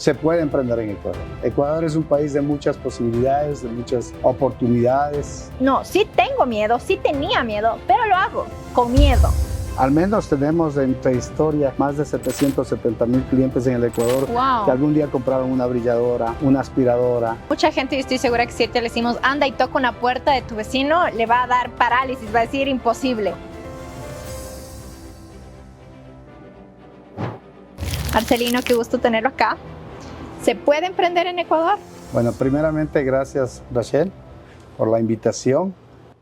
Se puede emprender en Ecuador. Ecuador es un país de muchas posibilidades, de muchas oportunidades. No, sí tengo miedo, sí tenía miedo, pero lo hago con miedo. Al menos tenemos en prehistoria más de 770,000 clientes en el Ecuador Wow. que algún día compraron una brilladora, una aspiradora. Mucha gente, yo estoy segura que si te le decimos anda y toca una puerta de tu vecino, le va a dar parálisis, va a decir imposible. Marcelino, qué gusto tenerlo acá. ¿Se puede emprender en Ecuador? Bueno, primeramente gracias Rachel por la invitación.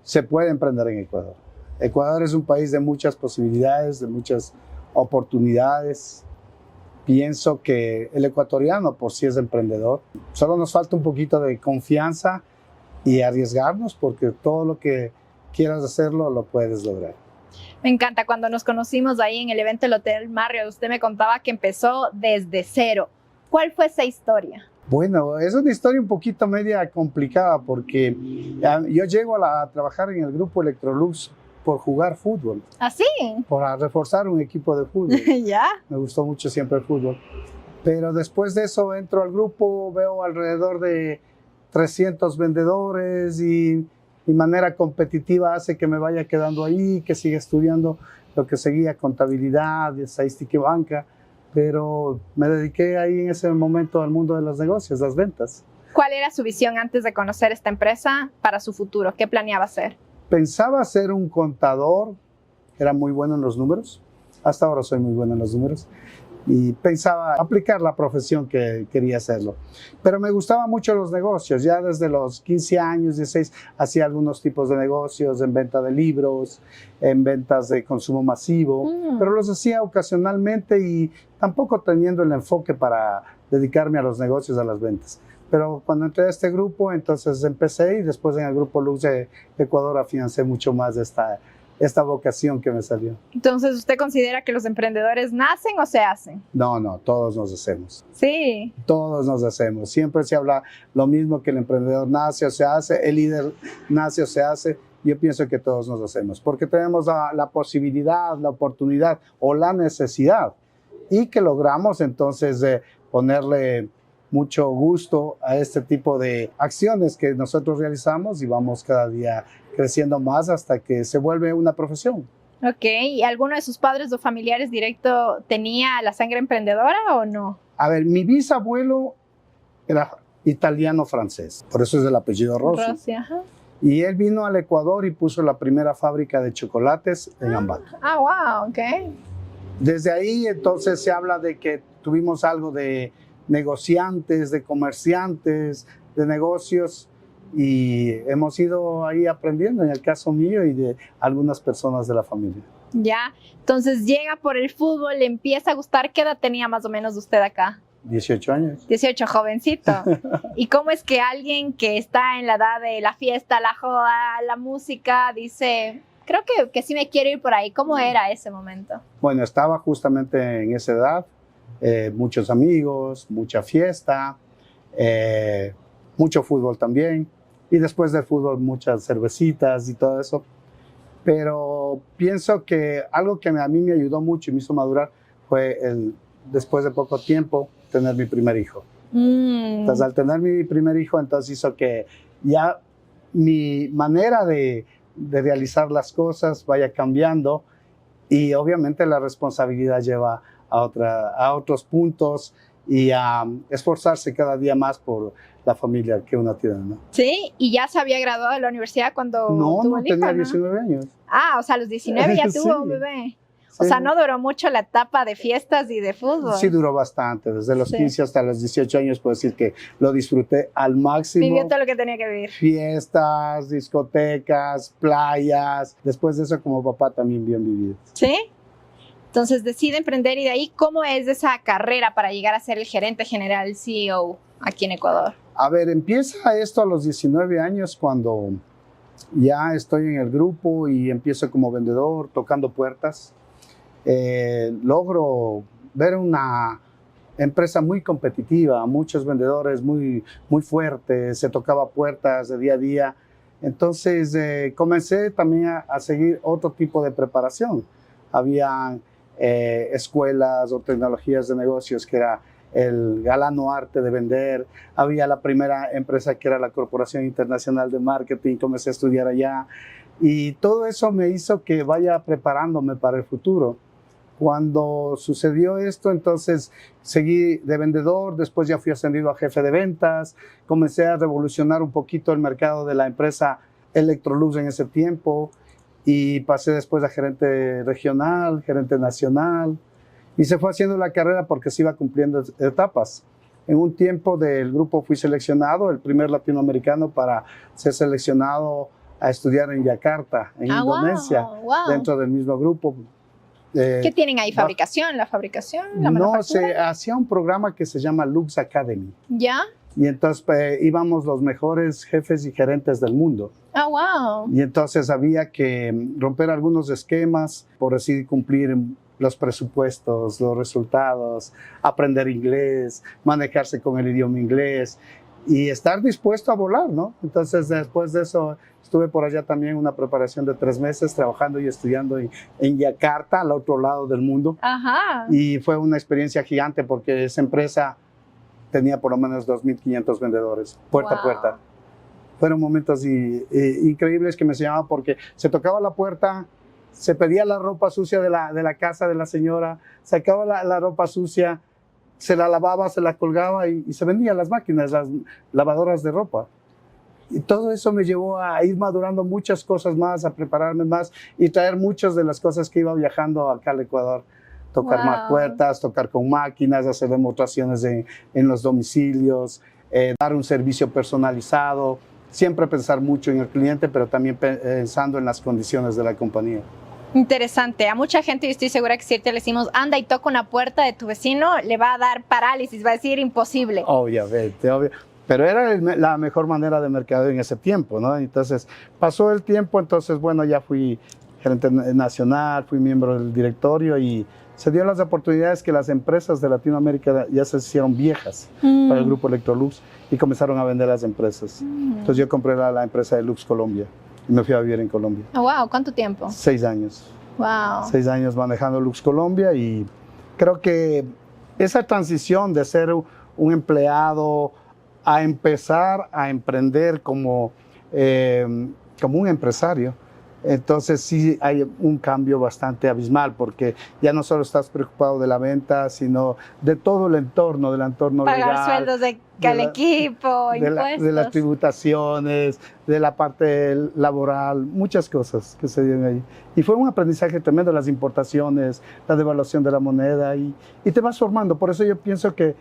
Se puede emprender en Ecuador. Ecuador es un país de muchas posibilidades, de muchas oportunidades. Pienso que el ecuatoriano por sí es emprendedor. Solo nos falta un poquito de confianza y arriesgarnos, porque todo lo que quieras hacerlo lo puedes lograr. Me encanta, cuando nos conocimos ahí en el evento del Hotel Marriott, usted me contaba que empezó desde cero. ¿Cuál fue esa historia? Bueno, es una historia un poquito media complicada, porque yo llego a trabajar en el grupo Electrolux por jugar fútbol. ¿Ah, sí? Por reforzar un equipo de fútbol. ¿Ya? Me gustó mucho siempre el fútbol. Pero después de eso entro al grupo, veo alrededor de 300 vendedores y mi manera competitiva hace que me vaya quedando ahí, que siga estudiando lo que seguía, contabilidad, estadística y banca. Pero me dediqué ahí en ese momento al mundo de los negocios, las ventas. ¿Cuál era su visión antes de conocer esta empresa para su futuro? ¿Qué planeaba hacer? Pensaba ser un contador, era muy bueno en los números, hasta ahora soy muy bueno en los números, y pensaba aplicar la profesión que quería hacerlo. Pero me gustaban mucho los negocios, ya desde los 15 años, 16, hacía algunos tipos de negocios en venta de libros, en ventas de consumo masivo, pero los hacía ocasionalmente y tampoco teniendo el enfoque para dedicarme a los negocios, a las ventas. Pero cuando entré a este grupo, entonces empecé y después en el grupo Lux de Ecuador afiancé mucho más esta vocación que me salió. Entonces, ¿usted considera que los emprendedores nacen o se hacen? No, todos nos hacemos. Sí. Todos nos hacemos. Siempre se habla lo mismo, que el emprendedor nace o se hace, el líder nace o se hace. Yo pienso que todos nos hacemos, porque tenemos la posibilidad, la oportunidad o la necesidad, y que logramos entonces ponerle mucho gusto a este tipo de acciones que nosotros realizamos y vamos cada día creciendo más hasta que se vuelve una profesión. Ok, ¿y alguno de sus padres o familiares directo tenía la sangre emprendedora o no? A ver, mi bisabuelo era italiano-francés, por eso es el apellido Rossi. Rossi, ajá. Y él vino al Ecuador y puso la primera fábrica de chocolates en Ambato. Ah, wow, ok. Desde ahí entonces se habla de que tuvimos algo de negociantes, de comerciantes, de negocios, y hemos ido ahí aprendiendo, en el caso mío y de algunas personas de la familia. Ya, entonces llega por el fútbol, le empieza a gustar. ¿Qué edad tenía más o menos usted acá? 18 años. 18, jovencito. ¿Y cómo es que alguien que está en la edad de la fiesta, la joda, la música, dice, creo que sí me quiero ir por ahí? ¿Cómo era ese momento? Bueno, estaba justamente en esa edad, muchos amigos, mucha fiesta, mucho fútbol también, y después del fútbol muchas cervecitas y todo eso. Pero pienso que algo que a mí me ayudó mucho y me hizo madurar fue después de poco tiempo tener mi primer hijo. Entonces, al tener mi primer hijo, entonces hizo que ya mi manera de realizar las cosas vaya cambiando, y obviamente la responsabilidad lleva a otros puntos y a esforzarse cada día más por la familia que uno tiene, ¿no? Sí, ¿y ya se había graduado de la universidad cuando tuvo el hijo, tenía ¿no? 19 años. Ah, o sea, a los 19 ya tuvo Sí. un bebé. O Sí. sea, no duró mucho la etapa de fiestas y de fútbol. Sí, duró bastante. Desde los 15 hasta los 18 años puedo decir que lo disfruté al máximo. Vivió todo lo que tenía que vivir. Fiestas, discotecas, playas. Después de eso, como papá, también bien vivido. ¿Sí? Entonces decide emprender, y de ahí, ¿cómo es esa carrera para llegar a ser el gerente general, el CEO aquí en Ecuador? A ver, empieza esto a los 19 años, cuando ya estoy en el grupo y empiezo como vendedor, tocando puertas. Logro ver una empresa muy competitiva, muchos vendedores muy fuertes, se tocaba puertas de día a día. Entonces comencé también a seguir otro tipo de preparación. Había escuelas o tecnologías de negocios que era el galano arte de vender. Había la primera empresa que era la Corporación Internacional de Marketing, comencé a estudiar allá. Y todo eso me hizo que vaya preparándome para el futuro. Cuando sucedió esto, entonces seguí de vendedor, después ya fui ascendido a jefe de ventas, comencé a revolucionar un poquito el mercado de la empresa Electrolux en ese tiempo y pasé después a gerente regional, gerente nacional y se fue haciendo la carrera porque se iba cumpliendo etapas. En un tiempo del grupo fui seleccionado, el primer latinoamericano para ser seleccionado a estudiar en Yakarta, en Indonesia, wow. dentro del mismo grupo. ¿Qué tienen ahí? ¿Fabricación? ¿La fabricación? ¿La no, manufactura? se hacía un programa que se llama Lux Academy. ¿Ya? Y entonces íbamos los mejores jefes y gerentes del mundo. Ah, wow. Y entonces había que romper algunos esquemas, por así cumplir los presupuestos, los resultados, aprender inglés, manejarse con el idioma inglés y estar dispuesto a volar, ¿no? Entonces después de eso estuve por allá también una preparación de 3 meses trabajando y estudiando en Yakarta, al otro lado del mundo. Ajá. Y fue una experiencia gigante porque esa empresa tenía por lo menos 2.500 vendedores, puerta a puerta. Fueron momentos increíbles que me enseñaban porque se tocaba la puerta, se pedía la ropa sucia de la casa de la señora, sacaba la ropa sucia, se la lavaba, se la colgaba y se vendían las máquinas, las lavadoras de ropa. Y todo eso me llevó a ir madurando muchas cosas más, a prepararme más y traer muchas de las cosas que iba viajando acá al Ecuador. Tocar más puertas, tocar con máquinas, hacer demostraciones en los domicilios, dar un servicio personalizado, siempre pensar mucho en el cliente, pero también pensando en las condiciones de la compañía. Interesante. A mucha gente, yo estoy segura que si te le decimos anda y toca una puerta de tu vecino, le va a dar parálisis, va a decir imposible. Obviamente, obvio. Pero era la mejor manera de mercadeo en ese tiempo, ¿no? Entonces pasó el tiempo, entonces bueno, ya fui gerente nacional, fui miembro del directorio y se dio las oportunidades que las empresas de Latinoamérica ya se hicieron viejas para el grupo Electrolux y comenzaron a vender las empresas. Entonces yo compré la empresa de Lux Colombia y me fui a vivir en Colombia. Oh, wow, ¿cuánto tiempo? 6 años. Wow. 6 años manejando Lux Colombia y creo que esa transición de ser un empleado a empezar a emprender como un empresario, entonces sí hay un cambio bastante abismal porque ya no solo estás preocupado de la venta, sino de todo el entorno, del entorno legal. Pagar sueldos del equipo, impuestos. De las tributaciones, de la parte laboral, muchas cosas que se dieron ahí. Y fue un aprendizaje tremendo, las importaciones, la devaluación de la moneda y te vas formando. Por eso yo pienso que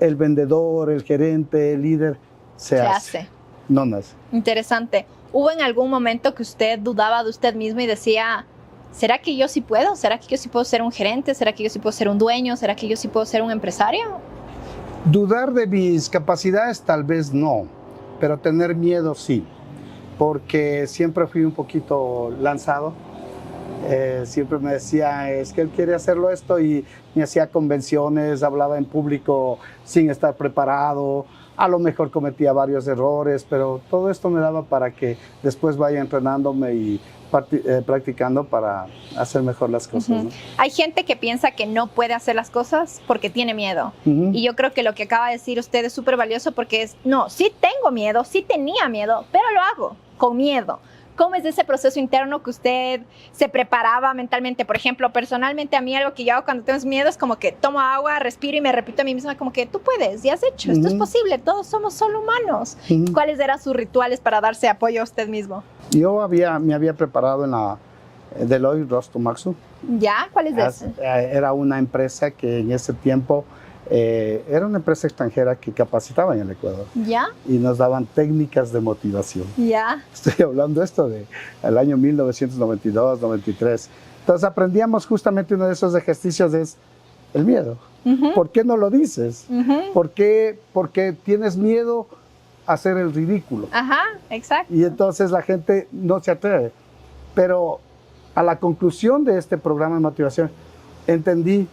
el vendedor, el gerente, el líder se hace. No nace. Interesante. ¿Hubo en algún momento que usted dudaba de usted mismo y decía, ¿será que yo sí puedo? ¿Será que yo sí puedo ser un gerente? ¿Será que yo sí puedo ser un dueño? ¿Será que yo sí puedo ser un empresario? Dudar de mis capacidades tal vez no, pero tener miedo sí, porque siempre fui un poquito lanzado. Siempre me decía, es que él quiere hacerlo esto y me hacía convenciones, hablaba en público sin estar preparado. A lo mejor cometía varios errores, pero todo esto me daba para que después vaya entrenándome y practicando para hacer mejor las cosas. ¿No? Hay gente que piensa que no puede hacer las cosas porque tiene miedo. Y yo creo que lo que acaba de decir usted es súper valioso porque es, no, sí tengo miedo, sí tenía miedo, pero lo hago con miedo. ¿Cómo es ese proceso interno que usted se preparaba mentalmente? Por ejemplo, personalmente a mí algo que yo hago cuando tengo miedo es como que tomo agua, respiro y me repito a mí misma como que tú puedes, ya has hecho, esto es posible, todos somos solo humanos. ¿Cuáles eran sus rituales para darse apoyo a usted mismo? Yo me había preparado en la Deloitte Rostomaxu. ¿Ya? ¿Cuál es ese? Era una empresa que en ese tiempo era una empresa extranjera que capacitaba en el Ecuador. ¿Ya? Y nos daban técnicas de motivación. ¿Ya? Estoy hablando esto del año 1992, 93. Entonces aprendíamos justamente uno de esos ejercicios es el miedo. ¿Por qué no lo dices? ¿Por qué? Porque tienes miedo a hacer el ridículo. Ajá, exacto. Y entonces la gente no se atreve. Pero a la conclusión de este programa de motivación entendí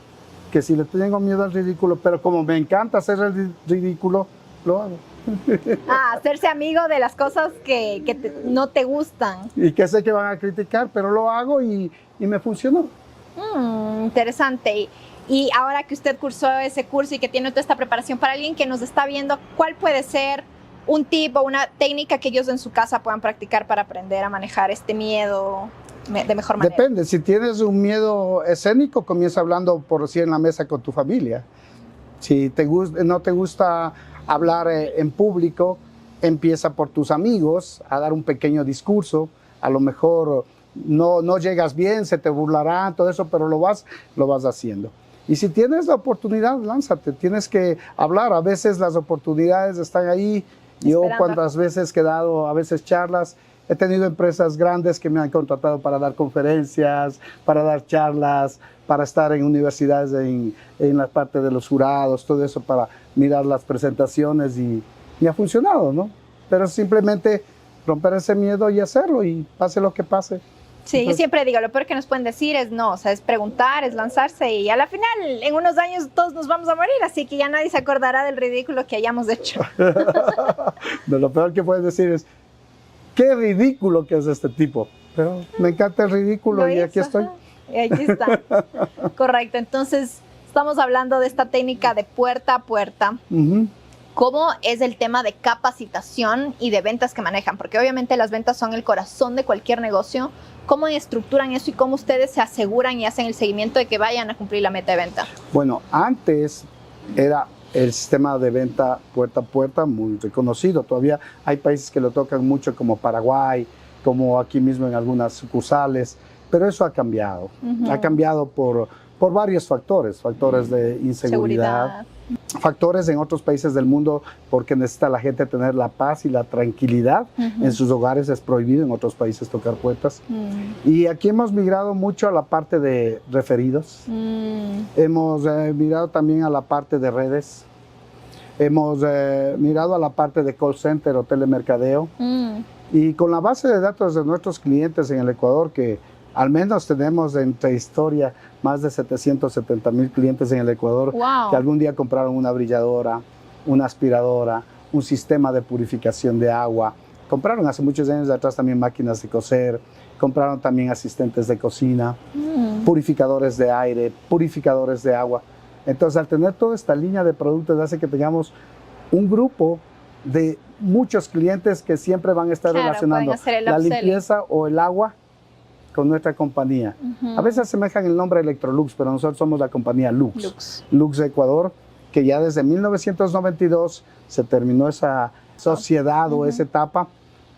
que si le tengo miedo al ridículo, pero como me encanta hacer el ridículo, lo hago. Hacerse amigo de las cosas que no te gustan. Y que sé que van a criticar, pero lo hago y me funcionó. Interesante. Y ahora que usted cursó ese curso y que tiene toda esta preparación, para alguien que nos está viendo, ¿cuál puede ser un tip o una técnica que ellos en su casa puedan practicar para aprender a manejar este miedo de mejor manera? Depende, si tienes un miedo escénico, comienza hablando por sí en la mesa con tu familia. Si no te gusta hablar en público, empieza por tus amigos a dar un pequeño discurso. A lo mejor no llegas bien, se te burlará, todo eso, pero lo vas haciendo. Y si tienes la oportunidad, lánzate, tienes que hablar. A veces las oportunidades están ahí. Yo cuántas veces he dado, a veces charlas, he tenido empresas grandes que me han contratado para dar conferencias, para dar charlas, para estar en universidades en la parte de los jurados, todo eso para mirar las presentaciones y ha funcionado, ¿no? Pero simplemente romper ese miedo y hacerlo y pase lo que pase. Sí, entonces, yo siempre digo, lo peor que nos pueden decir es no, o sea, es preguntar, es lanzarse y a la final, en unos años todos nos vamos a morir, así que ya nadie se acordará del ridículo que hayamos hecho. No, lo peor que puedes decir es, qué ridículo que es este tipo, pero me encanta el ridículo y aquí estoy. Y aquí está. Correcto, entonces estamos hablando de esta técnica de puerta a puerta. ¿Cómo es el tema de capacitación y de ventas que manejan? Porque obviamente las ventas son el corazón de cualquier negocio. ¿Cómo estructuran eso y cómo ustedes se aseguran y hacen el seguimiento de que vayan a cumplir la meta de venta? Bueno, antes era el sistema de venta puerta a puerta muy reconocido. Todavía hay países que lo tocan mucho como Paraguay, como aquí mismo en algunas sucursales, pero eso ha cambiado. Ha cambiado por varios factores de inseguridad. Factores en otros países del mundo porque necesita la gente tener la paz y la tranquilidad. En sus hogares es prohibido, en otros países tocar puertas. Y aquí hemos migrado mucho a la parte de referidos. Hemos migrado también a la parte de redes. Hemos mirado a la parte de call center o telemercadeo. Y con la base de datos de nuestros clientes en el Ecuador, que al menos tenemos entre historia más de 770,000 clientes en el Ecuador que algún día compraron una brilladora, una aspiradora, un sistema de purificación de agua. Compraron hace muchos años atrás también máquinas de coser, compraron también asistentes de cocina, purificadores de aire, purificadores de agua. Entonces, al tener toda esta línea de productos hace que tengamos un grupo de muchos clientes que siempre van a estar relacionando la limpieza o el agua con nuestra compañía. A veces asemejan el nombre Electrolux, pero nosotros somos la compañía Lux. Lux de Ecuador, que ya desde 1992 se terminó esa sociedad o esa etapa.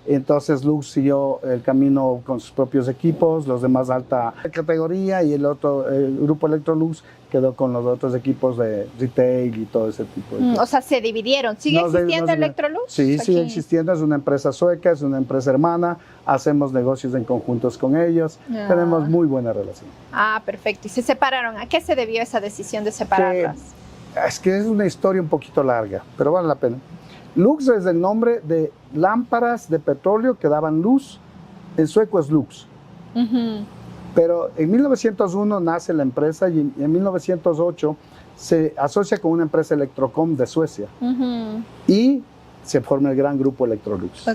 Entonces Lux siguió el camino con sus propios equipos, los de más alta categoría, y el grupo Electrolux quedó con los otros equipos de retail y todo ese tipo de cosas. O sea, se dividieron. ¿Sigue existiendo Electrolux? Sí, sigue existiendo. Es una empresa sueca, es una empresa hermana. Hacemos negocios en conjuntos con ellos. Tenemos muy buena relación. Perfecto. ¿Y se separaron? ¿A qué se debió esa decisión de separarlas? Es que es una historia un poquito larga, pero vale la pena. Lux es el nombre de lámparas de petróleo que daban luz. En sueco es Lux. Pero en 1901 nace la empresa y en 1908 se asocia con una empresa Electrocom de Suecia. Y se forma el gran grupo Electrolux.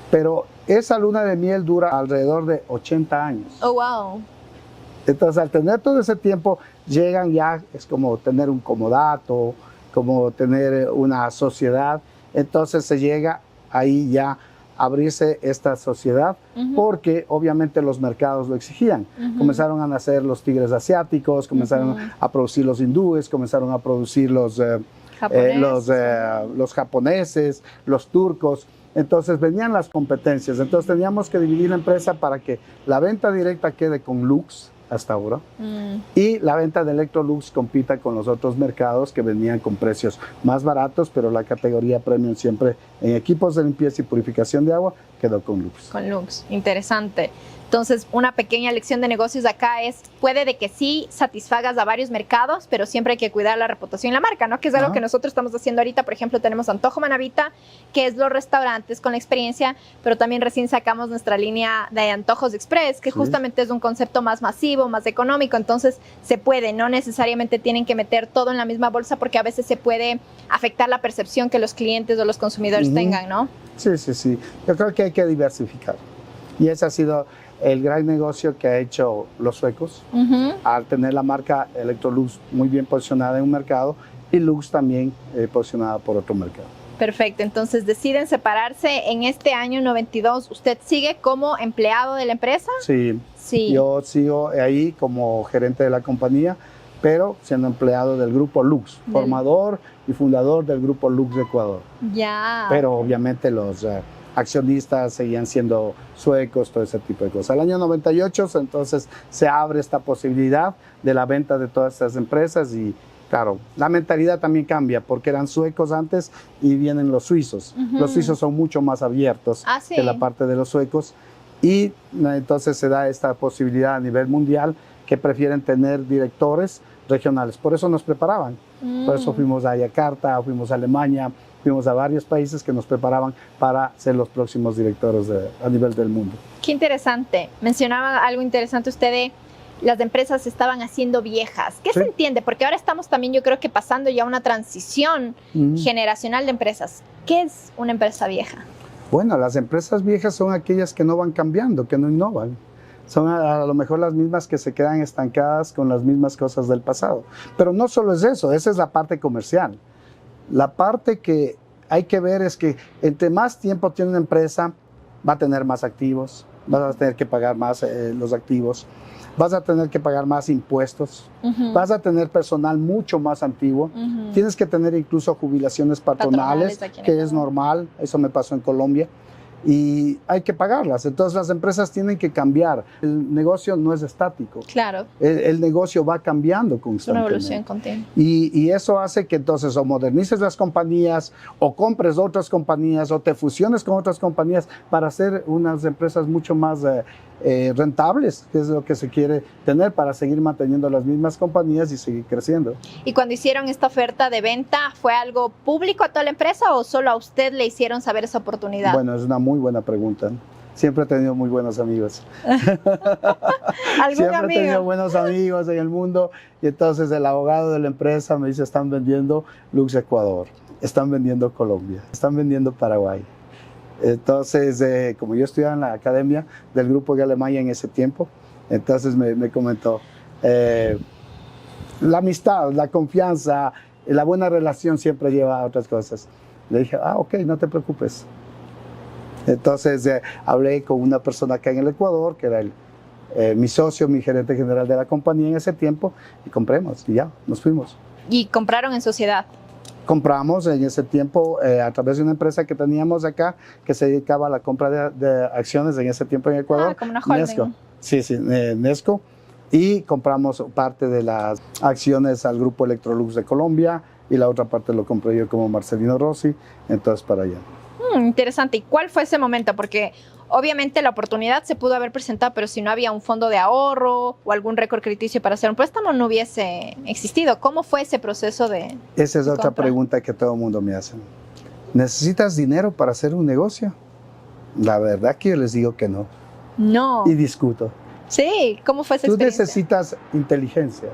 Pero esa luna de miel dura alrededor de 80 años. Oh, wow. Entonces, al tener todo ese tiempo, llegan ya, es como tener un comodato, como tener una sociedad. Entonces se llega ahí ya a abrirse esta sociedad porque obviamente los mercados lo exigían. Comenzaron a nacer los tigres asiáticos, comenzaron a producir los hindúes, comenzaron a producir los japoneses, los turcos. Entonces venían las competencias. Entonces teníamos que dividir la empresa para que la venta directa quede con Lux hasta ahora y la venta de Electrolux compita con los otros mercados que venían con precios más baratos, pero la categoría premium siempre en equipos de limpieza y purificación de agua quedó con Lux. Con Lux, interesante. Entonces, una pequeña lección de negocios acá es, puede de que sí satisfagas a varios mercados, pero siempre hay que cuidar la reputación y la marca, ¿no? Que es algo que nosotros estamos haciendo ahorita. Por ejemplo, tenemos Antojo Manavita, que es los restaurantes con la experiencia, pero también recién sacamos nuestra línea de Antojos Express, que justamente es un concepto más masivo, más económico. Entonces, se puede, no necesariamente tienen que meter todo en la misma bolsa, porque a veces se puede afectar la percepción que los clientes o los consumidores tengan, ¿no? Sí. Yo creo que hay que diversificar. Y esa ha sido el gran negocio que ha hecho los suecos al tener la marca Electrolux muy bien posicionada en un mercado y Lux también posicionada por otro mercado. Perfecto, entonces deciden separarse en este año 92. ¿Usted sigue como empleado de la empresa? Sí, yo sigo ahí como gerente de la compañía, pero siendo empleado del grupo Lux, formador y fundador del grupo Lux de Ecuador. Ya. Pero obviamente los accionistas seguían siendo suecos, todo ese tipo de cosas. Al año 98 entonces se abre esta posibilidad de la venta de todas estas empresas y claro, la mentalidad también cambia porque eran suecos antes y vienen los suizos. Los suizos son mucho más abiertos que la parte de los suecos y entonces se da esta posibilidad a nivel mundial que prefieren tener directores regionales. Por eso nos preparaban. Por eso fuimos a Yakarta, fuimos a Alemania, fuimos a varios países que nos preparaban para ser los próximos directores a nivel del mundo. Qué interesante. Mencionaba algo interesante usted de las empresas se estaban haciendo viejas. ¿Qué se entiende? Porque ahora estamos también, yo creo que pasando ya una transición generacional de empresas. ¿Qué es una empresa vieja? Bueno, las empresas viejas son aquellas que no van cambiando, que no innovan. Son a lo mejor las mismas que se quedan estancadas con las mismas cosas del pasado. Pero no solo es eso, esa es la parte comercial. La parte que hay que ver es que entre más tiempo tiene una empresa, va a tener más activos, vas a tener que pagar más los activos, vas a tener que pagar más impuestos, vas a tener personal mucho más antiguo, tienes que tener incluso jubilaciones patronales que es normal, eso me pasó en Colombia, y hay que pagarlas. Entonces las empresas tienen que cambiar. El negocio no es estático. Claro. El negocio va cambiando constantemente. Una evolución continua. Y eso hace que entonces o modernices las compañías, o compres otras compañías, o te fusiones con otras compañías para hacer unas empresas mucho más rentables, que es lo que se quiere tener para seguir manteniendo las mismas compañías y seguir creciendo. ¿Y cuando hicieron esta oferta de venta, fue algo público a toda la empresa o solo a usted le hicieron saber esa oportunidad? Bueno, es una muy buena pregunta. Siempre he tenido muy buenos amigos. Siempre he tenido buenos amigos en el mundo y entonces el abogado de la empresa me dice, están vendiendo Lux Ecuador, están vendiendo Colombia, están vendiendo Paraguay. Entonces, como yo estudiaba en la academia del grupo de Alemania en ese tiempo, entonces me comentó, la amistad, la confianza, la buena relación siempre lleva a otras cosas. Le dije, ok, no te preocupes. Entonces hablé con una persona acá en el Ecuador, que era mi socio, mi gerente general de la compañía en ese tiempo, y compramos, y ya, nos fuimos. ¿Y compraron en sociedad? Compramos en ese tiempo a través de una empresa que teníamos acá que se dedicaba a la compra de acciones en ese tiempo en Ecuador. Como una holding. Nesco. Sí, Nesco. Y compramos parte de las acciones al grupo Electrolux de Colombia y la otra parte lo compré yo como Marcelino Rossi, entonces para allá. Interesante. ¿Y cuál fue ese momento? Porque obviamente la oportunidad se pudo haber presentado, pero si no había un fondo de ahorro o algún récord crediticio para hacer un préstamo, no hubiese existido. ¿Cómo fue ese proceso de Esa es otra pregunta que todo el mundo me hace. ¿Necesitas dinero para hacer un negocio? La verdad que yo les digo que no. No. Y discuto. Sí, ¿cómo fue esa experiencia? Tú necesitas inteligencia,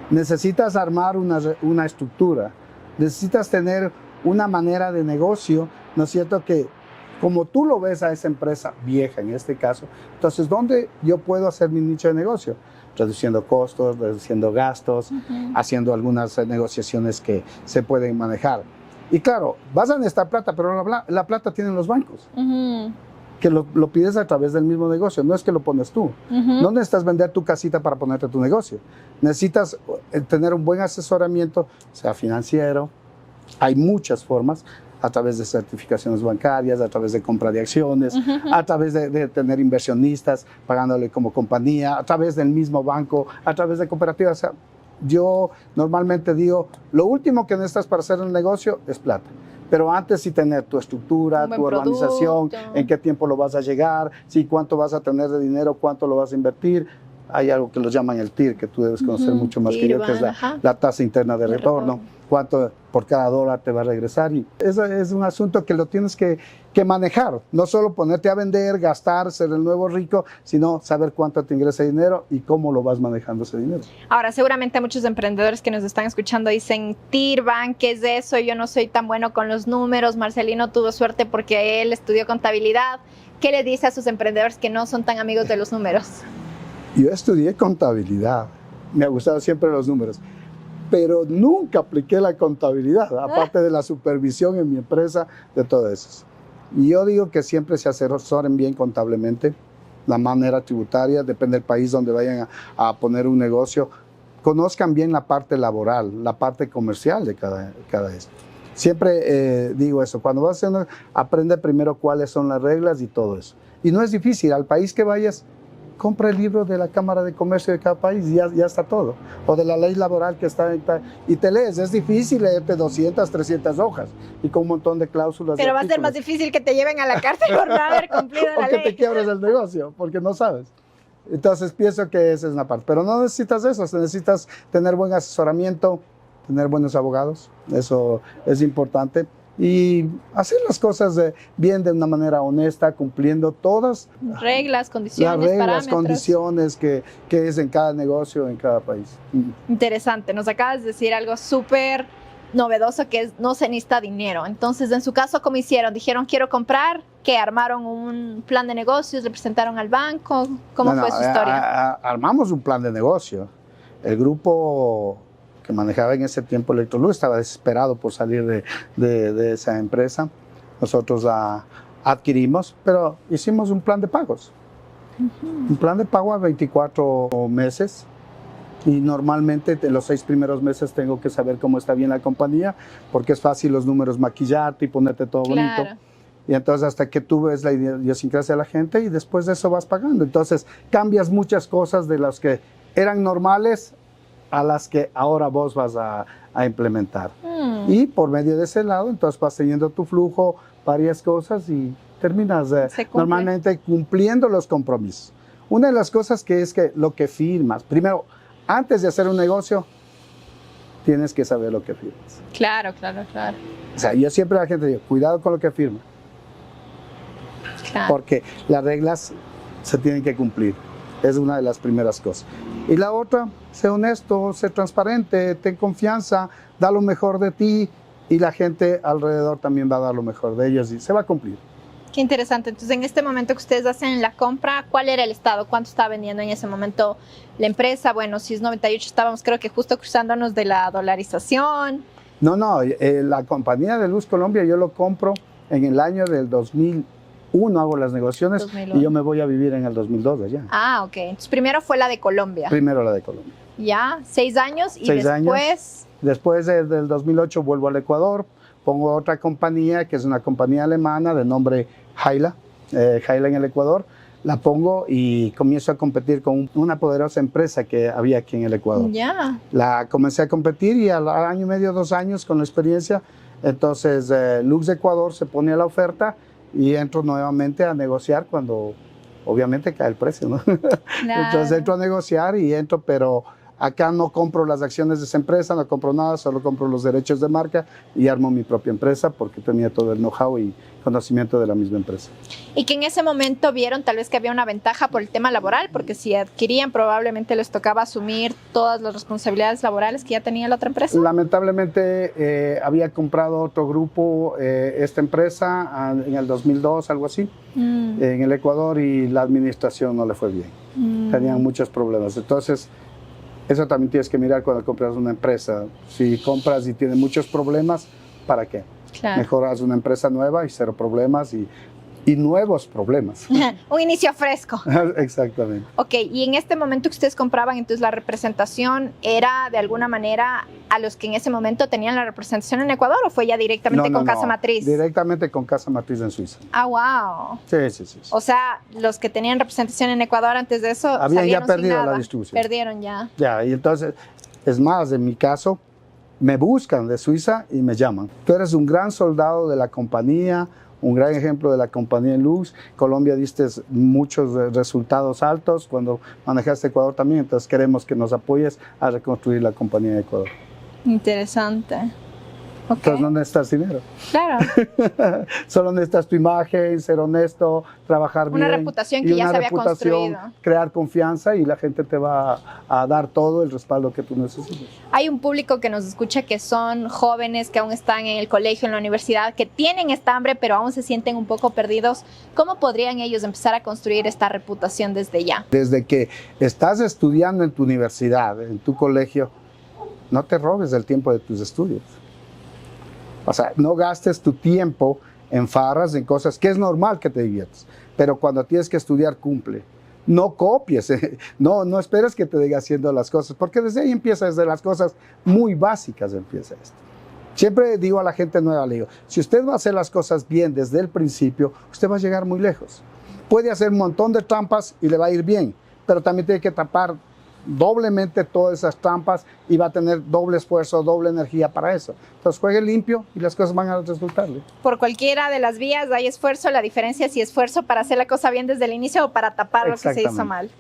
necesitas armar una estructura, necesitas tener una manera de negocio, ¿no es cierto? Que como tú lo ves a esa empresa vieja en este caso, entonces ¿dónde yo puedo hacer mi nicho de negocio? Reduciendo costos, reduciendo gastos, haciendo algunas negociaciones que se pueden manejar. Y claro, vas a necesitar plata, pero la plata tienen los bancos. Que lo pides a través del mismo negocio, no es que lo pones tú. No necesitas vender tu casita para ponerte tu negocio. Necesitas tener un buen asesoramiento, sea financiero. Hay muchas formas, a través de certificaciones bancarias, a través de compra de acciones, a través de tener inversionistas pagándole como compañía, a través del mismo banco, a través de cooperativas. O sea, yo normalmente digo, lo último que necesitas para hacer un negocio es plata. Pero antes sí tener tu estructura, tu organización, en qué tiempo lo vas a llegar, sí, cuánto vas a tener de dinero, cuánto lo vas a invertir. hay algo que lo llaman el TIR, que tú debes conocer mucho más que yo, que es la tasa interna de retorno. Cuánto por cada dólar te va a regresar. Y eso es un asunto que lo tienes que manejar. No solo ponerte a vender, gastar, ser el nuevo rico, sino saber cuánto te ingresa dinero y cómo lo vas manejando ese dinero. Ahora, seguramente muchos emprendedores que nos están escuchando dicen, TIRBAN, ¿qué es eso? Yo no soy tan bueno con los números. Marcelino tuvo suerte porque él estudió contabilidad. ¿Qué le dice a sus emprendedores que no son tan amigos de los números? Yo estudié contabilidad. Me han gustado siempre los números, pero nunca apliqué la contabilidad, aparte de la supervisión en mi empresa, de todo eso. Y yo digo que siempre se asesoren bien contablemente, la manera tributaria, depende del país donde vayan a poner un negocio, conozcan bien la parte laboral, la parte comercial de cada esto. Siempre digo eso, cuando vas a hacer aprende primero cuáles son las reglas y todo eso. Y no es difícil, al país que vayas, compra el libro de la Cámara de Comercio de cada país y ya está todo. O de la ley laboral que está y te lees. Es difícil leerte 200, 300 hojas y con un montón de cláusulas. Pero va a ser más difícil que te lleven a la cárcel por no haber cumplido la ley. O que te quiebres el negocio porque no sabes. Entonces pienso que esa es una parte. Pero no necesitas eso, necesitas tener buen asesoramiento, tener buenos abogados. Eso es importante. Y hacer las cosas bien de una manera honesta, cumpliendo todas reglas, condiciones, las reglas, parámetros. Condiciones que es en cada negocio, en cada país. Interesante, nos acabas de decir algo súper novedoso que es no se necesita dinero. Entonces, en su caso, ¿cómo hicieron? Dijeron, quiero comprar, ¿qué? ¿Armaron un plan de negocios? ¿Le presentaron al banco? ¿Cómo fue su historia? Armamos un plan de negocio. El grupo que manejaba en ese tiempo Electrolux estaba desesperado por salir de esa empresa. Nosotros la adquirimos, pero hicimos un plan de pagos. Un plan de pago a 24 meses. Y normalmente en los 6 primeros meses tengo que saber cómo está bien la compañía, porque es fácil los números maquillarte y ponerte todo bonito. Y entonces hasta que tú ves la idiosincrasia de la gente y después de eso vas pagando. Entonces cambias muchas cosas de las que eran normales a las que ahora vos vas a implementar. Y por medio de ese lado, entonces vas teniendo tu flujo, varias cosas y terminas normalmente cumpliendo los compromisos. Una de las cosas que es que lo que firmas, primero, antes de hacer un negocio, tienes que saber lo que firmas. Claro. O sea, yo siempre a la gente digo, cuidado con lo que firma. Claro. Porque las reglas se tienen que cumplir. Es una de las primeras cosas. Y la otra, sé honesto, sé transparente, ten confianza, da lo mejor de ti y la gente alrededor también va a dar lo mejor de ellos y se va a cumplir. Qué interesante. Entonces, en este momento que ustedes hacen la compra, ¿cuál era el estado? ¿Cuánto estaba vendiendo en ese momento la empresa? Bueno, si es 98, estábamos creo que justo cruzándonos de la dolarización. No, la compañía de Luz Colombia yo lo compro en el año del 2001, hago las negociaciones 2001. Y yo me voy a vivir en el 2002 allá. Ah, ok. Entonces, primero fue la de Colombia. Primero la de Colombia. Ya, 6 años y 6 después... años. Después del 2008 vuelvo al Ecuador, pongo otra compañía que es una compañía alemana de nombre Haila en el Ecuador, la pongo y comienzo a competir con una poderosa empresa que había aquí en el Ecuador. Ya. La comencé a competir y al año y medio, 2 años con la experiencia, entonces Lux Ecuador se pone a la oferta y entro nuevamente a negociar cuando obviamente cae el precio, ¿no? Claro. Entonces entro a negociar y entro, pero acá no compro las acciones de esa empresa, no compro nada, solo compro los derechos de marca y armo mi propia empresa porque tenía todo el know-how y conocimiento de la misma empresa. Y que en ese momento vieron tal vez que había una ventaja por el tema laboral, porque si adquirían probablemente les tocaba asumir todas las responsabilidades laborales que ya tenía la otra empresa. Lamentablemente había comprado otro grupo, esta empresa, en el 2002, algo así, en el Ecuador, y la administración no le fue bien. Tenían muchos problemas. Entonces, eso también tienes que mirar cuando compras una empresa. Si compras y tiene muchos problemas, ¿para qué? Claro. Mejor haz una empresa nueva y 0 problemas y nuevos problemas. Un inicio fresco. Exactamente. Ok, y en este momento que ustedes compraban, entonces la representación era de alguna manera a los que en ese momento tenían la representación en Ecuador, ¿o fue ya directamente con Casa Matriz? Directamente con Casa Matriz en Suiza. Ah, wow. Sí. O sea, los que tenían representación en Ecuador antes de eso habían ya perdido la distribución. Perdieron ya. Ya, y entonces, es más, en mi caso, me buscan de Suiza y me llaman. Tú eres un gran soldado de la compañía, un gran ejemplo de la compañía Lux. Colombia diste muchos resultados altos cuando manejaste Ecuador también, entonces queremos que nos apoyes a reconstruir la compañía de Ecuador. Interesante. Okay. Entonces no necesitas dinero. Claro. Solo necesitas tu imagen, ser honesto, trabajar bien. Una reputación que ya se había construido. Crear confianza y la gente te va a dar todo el respaldo que tú necesitas. Hay un público que nos escucha que son jóvenes que aún están en el colegio, en la universidad, que tienen esta hambre pero aún se sienten un poco perdidos. ¿Cómo podrían ellos empezar a construir esta reputación desde ya? Desde que estás estudiando en tu universidad, en tu colegio, no te robes el tiempo de tus estudios. O sea, no gastes tu tiempo en farras, en cosas que es normal que te diviertas, pero cuando tienes que estudiar, cumple. No copies, no esperes que te diga haciendo las cosas, porque desde ahí empieza, desde las cosas muy básicas empieza esto. Siempre digo a la gente nueva, le digo, si usted va a hacer las cosas bien desde el principio, usted va a llegar muy lejos. Puede hacer un montón de trampas y le va a ir bien, pero también tiene que tapar doblemente todas esas trampas y va a tener doble esfuerzo, doble energía para eso. Entonces juegue limpio y las cosas van a resultarle. Por cualquiera de las vías hay esfuerzo, la diferencia es si esfuerzo para hacer la cosa bien desde el inicio o para tapar lo que se hizo mal.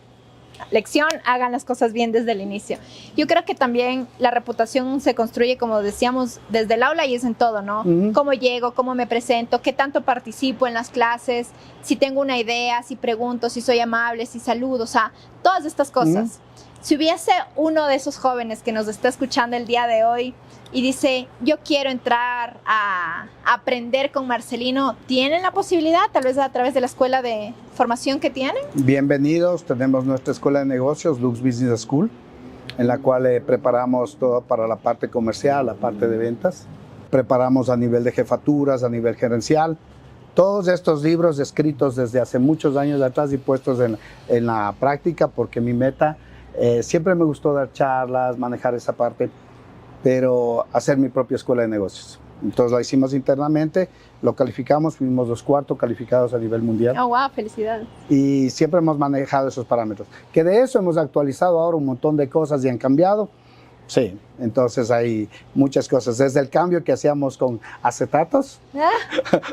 Lección, hagan las cosas bien desde el inicio. Yo creo que también la reputación se construye, como decíamos, desde el aula y es en todo, ¿no? Cómo llego, cómo me presento, qué tanto participo en las clases, si tengo una idea, si pregunto, si soy amable, si saludo, o sea, todas estas cosas. Si hubiese uno de esos jóvenes que nos está escuchando el día de hoy y dice, yo quiero entrar a aprender con Marcelino, ¿tienen la posibilidad, tal vez a través de la escuela de formación que tienen? Bienvenidos, tenemos nuestra escuela de negocios, Lux Business School, en la cual preparamos todo para la parte comercial, la parte de ventas. Preparamos a nivel de jefaturas, a nivel gerencial. Todos estos libros escritos desde hace muchos años atrás y puestos en la práctica, porque mi meta siempre me gustó dar charlas, manejar esa parte, pero hacer mi propia escuela de negocios. Entonces la hicimos internamente, lo calificamos, fuimos los 4 calificados a nivel mundial. ¡Oh, wow! ¡Felicidades! Y siempre hemos manejado esos parámetros. Que de eso hemos actualizado ahora un montón de cosas y han cambiado. Sí, entonces hay muchas cosas. Desde el cambio que hacíamos con acetatos,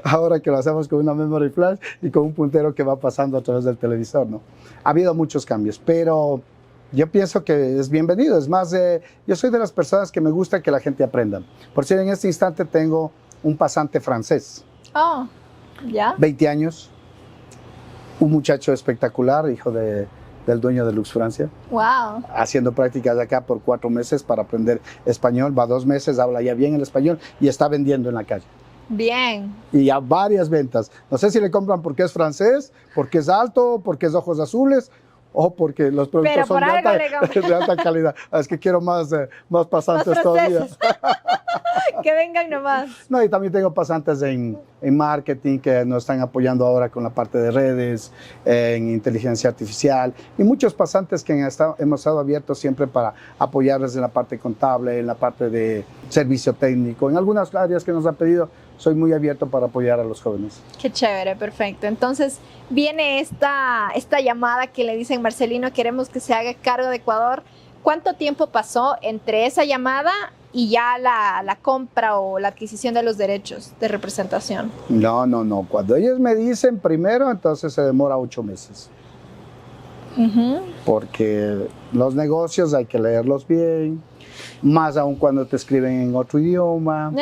ahora que lo hacemos con una memory flash y con un puntero que va pasando a través del televisor, ¿no? Ha habido muchos cambios, pero yo pienso que es bienvenido. Es más, yo soy de las personas que me gusta que la gente aprenda. Por cierto, en este instante tengo un pasante francés. Oh, ¿ya? 20 años. Un muchacho espectacular, hijo del dueño de Lux Francia. Wow. Haciendo prácticas acá por 4 meses para aprender español. Va 2 meses, habla ya bien el español y está vendiendo en la calle. Bien. Y a varias ventas. No sé si le compran porque es francés, porque es alto, porque es ojos azules, o porque los productos son de alta calidad. Es que quiero más pasantes todavía. Que vengan nomás. No, y también tengo pasantes en marketing que nos están apoyando ahora con la parte de redes, en inteligencia artificial, y muchos pasantes que hemos estado abiertos siempre para apoyarles en la parte contable, en la parte de servicio técnico, en algunas áreas que nos han pedido. Soy muy abierto para apoyar a los jóvenes. Qué chévere, perfecto. Entonces viene esta llamada que le dicen, Marcelino, queremos que se haga cargo de Ecuador. ¿Cuánto tiempo pasó entre esa llamada y ya la compra o la adquisición de los derechos de representación? No. Cuando ellos me dicen primero, entonces se demora 8 meses. Porque los negocios hay que leerlos bien, más aún cuando te escriben en otro idioma.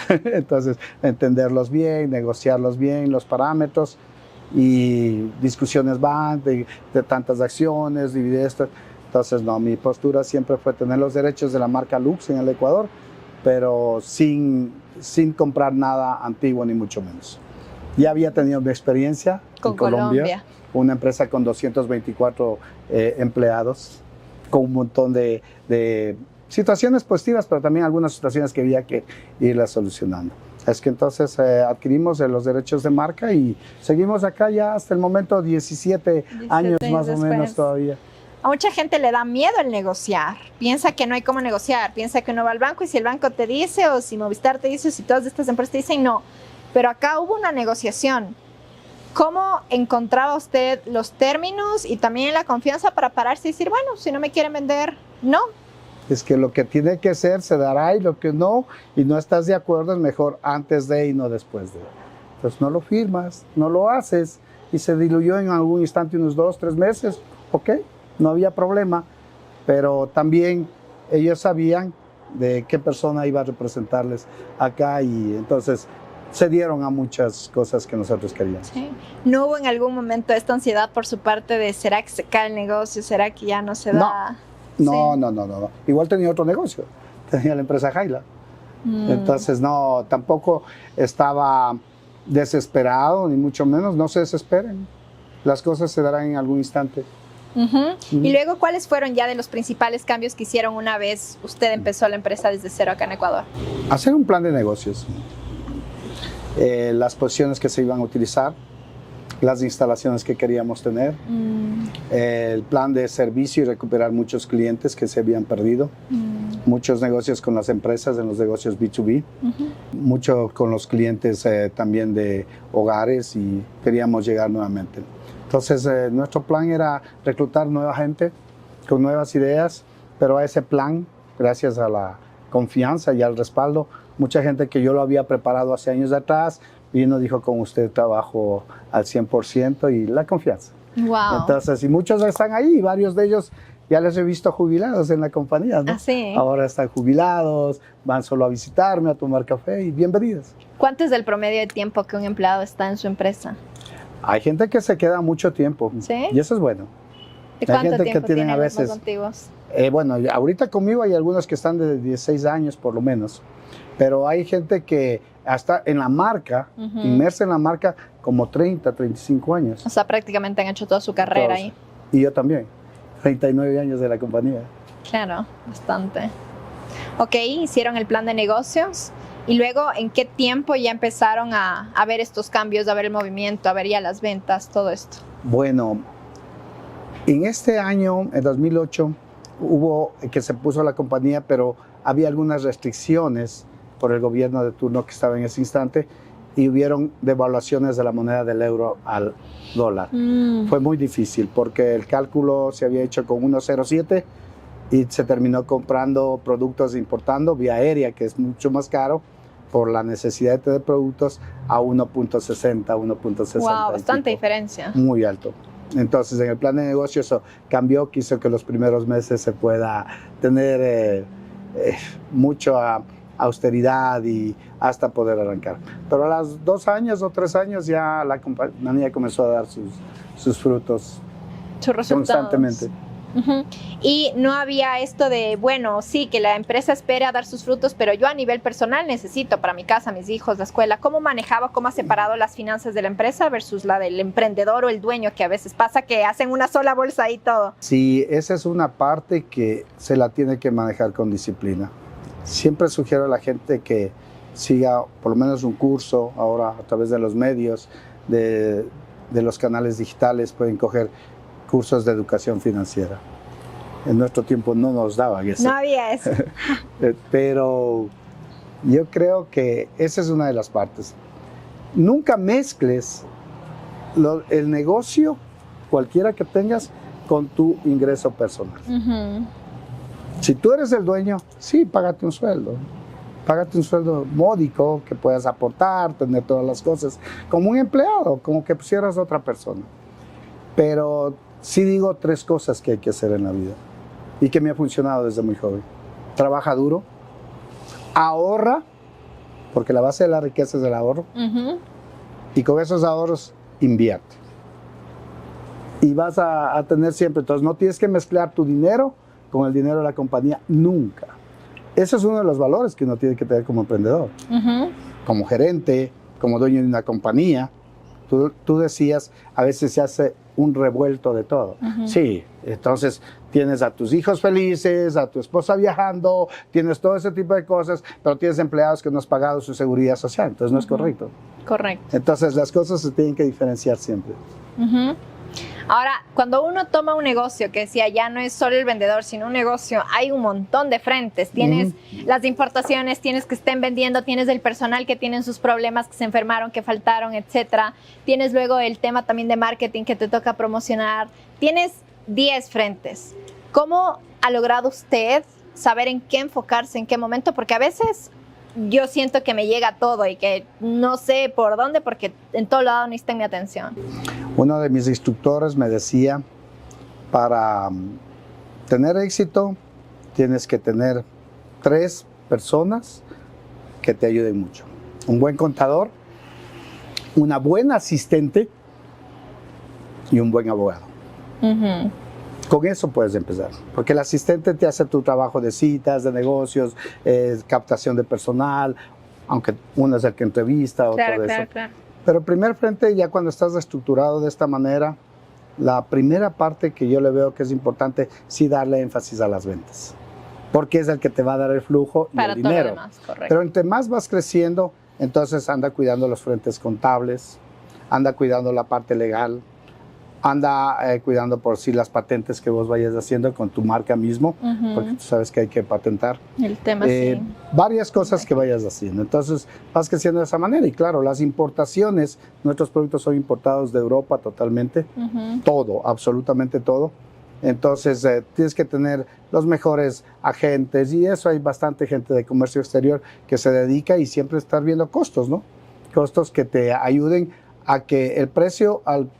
Entonces, entenderlos bien, negociarlos bien, los parámetros, y discusiones van de tantas acciones, dividir esto. Entonces, no, mi postura siempre fue tener los derechos de la marca Lux en el Ecuador, pero sin comprar nada antiguo, ni mucho menos. Ya había tenido mi experiencia con Colombia, una empresa con 224 empleados, con un montón de situaciones positivas, pero también algunas situaciones que había que irlas solucionando. Es que entonces adquirimos los derechos de marca y seguimos acá ya hasta el momento 17 años más o menos todavía. A mucha gente le da miedo el negociar, piensa que no hay cómo negociar, piensa que uno va al banco y si el banco te dice, o si Movistar te dice, o si todas estas empresas te dicen, no. Pero acá hubo una negociación. ¿Cómo encontraba usted los términos y también la confianza para pararse y decir, bueno, si no me quieren vender, no? Es que lo que tiene que ser se dará, y lo que no, y no estás de acuerdo, es mejor antes de y no después de. Entonces no lo firmas, no lo haces y se diluyó en algún instante unos 2, 3 meses. Ok, no había problema, pero también ellos sabían de qué persona iba a representarles acá y entonces se dieron a muchas cosas que nosotros queríamos. Sí. ¿No hubo en algún momento esta ansiedad por su parte de será que se cae el negocio, será que ya no se da? No, Sí. no. Igual tenía otro negocio, tenía la empresa Jaila. Entonces no, tampoco estaba desesperado, ni mucho menos, no se desesperen. Las cosas se darán en algún instante. Y luego, ¿cuáles fueron ya de los principales cambios que hicieron una vez usted empezó la empresa desde cero acá en Ecuador? Hacer un plan de negocios. Las posiciones que se iban a utilizar, las instalaciones que queríamos tener, el plan de servicio y recuperar muchos clientes que se habían perdido, muchos negocios con las empresas en los negocios B2B, mucho con los clientes también de hogares y queríamos llegar nuevamente. Entonces nuestro plan era reclutar nueva gente con nuevas ideas, pero a ese plan, gracias a la confianza y al respaldo, mucha gente que yo lo había preparado hace años atrás, vino y dijo, con usted trabajo al 100% y la confianza. Wow. Entonces, y muchos están ahí, varios de ellos ya les he visto jubilados en la compañía, ¿no? ¿Ah, sí? Ahora están jubilados, van solo a visitarme, a tomar café y bienvenidos. ¿Cuánto es el promedio de tiempo que un empleado está en su empresa? Hay gente que se queda mucho tiempo, ¿Sí? y eso es bueno. ¿De Hay cuánto gente que tiempo tienen tienen a los veces- más antiguos? Bueno, ahorita conmigo hay algunos que están de 16 años por lo menos, pero hay gente que hasta en la marca, inmersa en la marca, como 30, 35 años. O sea, prácticamente han hecho toda su carrera Todos. ahí. Y yo también, 39 años de la compañía. Claro, bastante. Ok, hicieron el plan de negocios. Y luego, ¿en qué tiempo ya empezaron a ver estos cambios, a ver el movimiento, a ver ya las ventas, todo esto? Bueno, en este año, en 2008, hubo que se puso la compañía, pero había algunas restricciones por el gobierno de turno que estaba en ese instante y hubieron devaluaciones de la moneda del euro al dólar. Fue muy difícil porque el cálculo se había hecho con 1,07 y se terminó comprando productos importando vía aérea, que es mucho más caro por la necesidad de tener productos, a 1,60, 1,60. Wow, bastante y tipo. diferencia. Muy alto. Entonces, en el plan de negocio eso cambió, quiso que los primeros meses se pueda tener mucha austeridad y hasta poder arrancar. Pero a los 2 años o 3 años ya la compañía comenzó a dar sus frutos Sus resultados. constantemente. Y no había esto de, bueno, sí, que la empresa espera dar sus frutos, pero yo a nivel personal necesito para mi casa, mis hijos, la escuela. ¿Cómo manejaba, cómo ha separado las finanzas de la empresa versus la del emprendedor o el dueño, que a veces pasa que hacen una sola bolsa y todo? Sí, esa es una parte que se la tiene que manejar con disciplina. Siempre sugiero a la gente que siga por lo menos un curso, ahora a través de los medios, de los canales digitales, pueden coger cursos de educación financiera. En nuestro tiempo no nos daban eso. No había eso. Pero yo creo que esa es una de las partes. Nunca mezcles el negocio, cualquiera que tengas, con tu ingreso personal. Si tú eres el dueño, sí, págate un sueldo. Págate un sueldo módico que puedas aportar, tener todas las cosas, como un empleado, como que pusieras a otra persona. Pero sí digo 3 cosas que hay que hacer en la vida y que me ha funcionado desde muy joven. Trabaja duro, ahorra, porque la base de la riqueza es el ahorro, y con esos ahorros invierte. Y vas a tener siempre, entonces no tienes que mezclar tu dinero con el dinero de la compañía, nunca. Ese es uno de los valores que uno tiene que tener como emprendedor, como gerente, como dueño de una compañía. Tú decías, a veces se hace un revuelto de todo. Sí, entonces tienes a tus hijos felices, a tu esposa viajando, tienes todo ese tipo de cosas, pero tienes empleados que no has pagado su seguridad social, entonces no es correcto. Correcto. Entonces las cosas se tienen que diferenciar siempre. Ahora, cuando uno toma un negocio, que decía, ya no es solo el vendedor, sino un negocio, hay un montón de frentes. Tienes las importaciones, tienes que estén vendiendo, tienes el personal que tienen sus problemas, que se enfermaron, que faltaron, etcétera. Tienes luego el tema también de marketing que te toca promocionar. Tienes 10 frentes. ¿Cómo ha logrado usted saber en qué enfocarse, en qué momento? Porque a veces yo siento que me llega todo y que no sé por dónde porque en todo lado necesitan mi atención. Uno de mis instructores me decía, para tener éxito tienes que tener 3 personas que te ayuden mucho. Un buen contador, una buena asistente y un buen abogado. Con eso puedes empezar, porque el asistente te hace tu trabajo de citas, de negocios, captación de personal, aunque uno es el que entrevista o todo eso. Claro. Pero el primer frente, ya cuando estás estructurado de esta manera, la primera parte que yo le veo que es importante, sí darle énfasis a las ventas, porque es el que te va a dar el flujo y el dinero. Demás, pero entre más vas creciendo, entonces anda cuidando los frentes contables, anda cuidando la parte legal, anda cuidando por sí las patentes que vos vayas haciendo con tu marca mismo, porque tú sabes que hay que patentar. El tema sí. Varias cosas que vayas haciendo. Entonces vas creciendo de esa manera. Y claro, las importaciones, nuestros productos son importados de Europa totalmente. Todo, absolutamente todo. Entonces tienes que tener los mejores agentes y eso hay bastante gente de comercio exterior que se dedica y siempre estar viendo costos, ¿no? Costos que te ayuden a que el precio al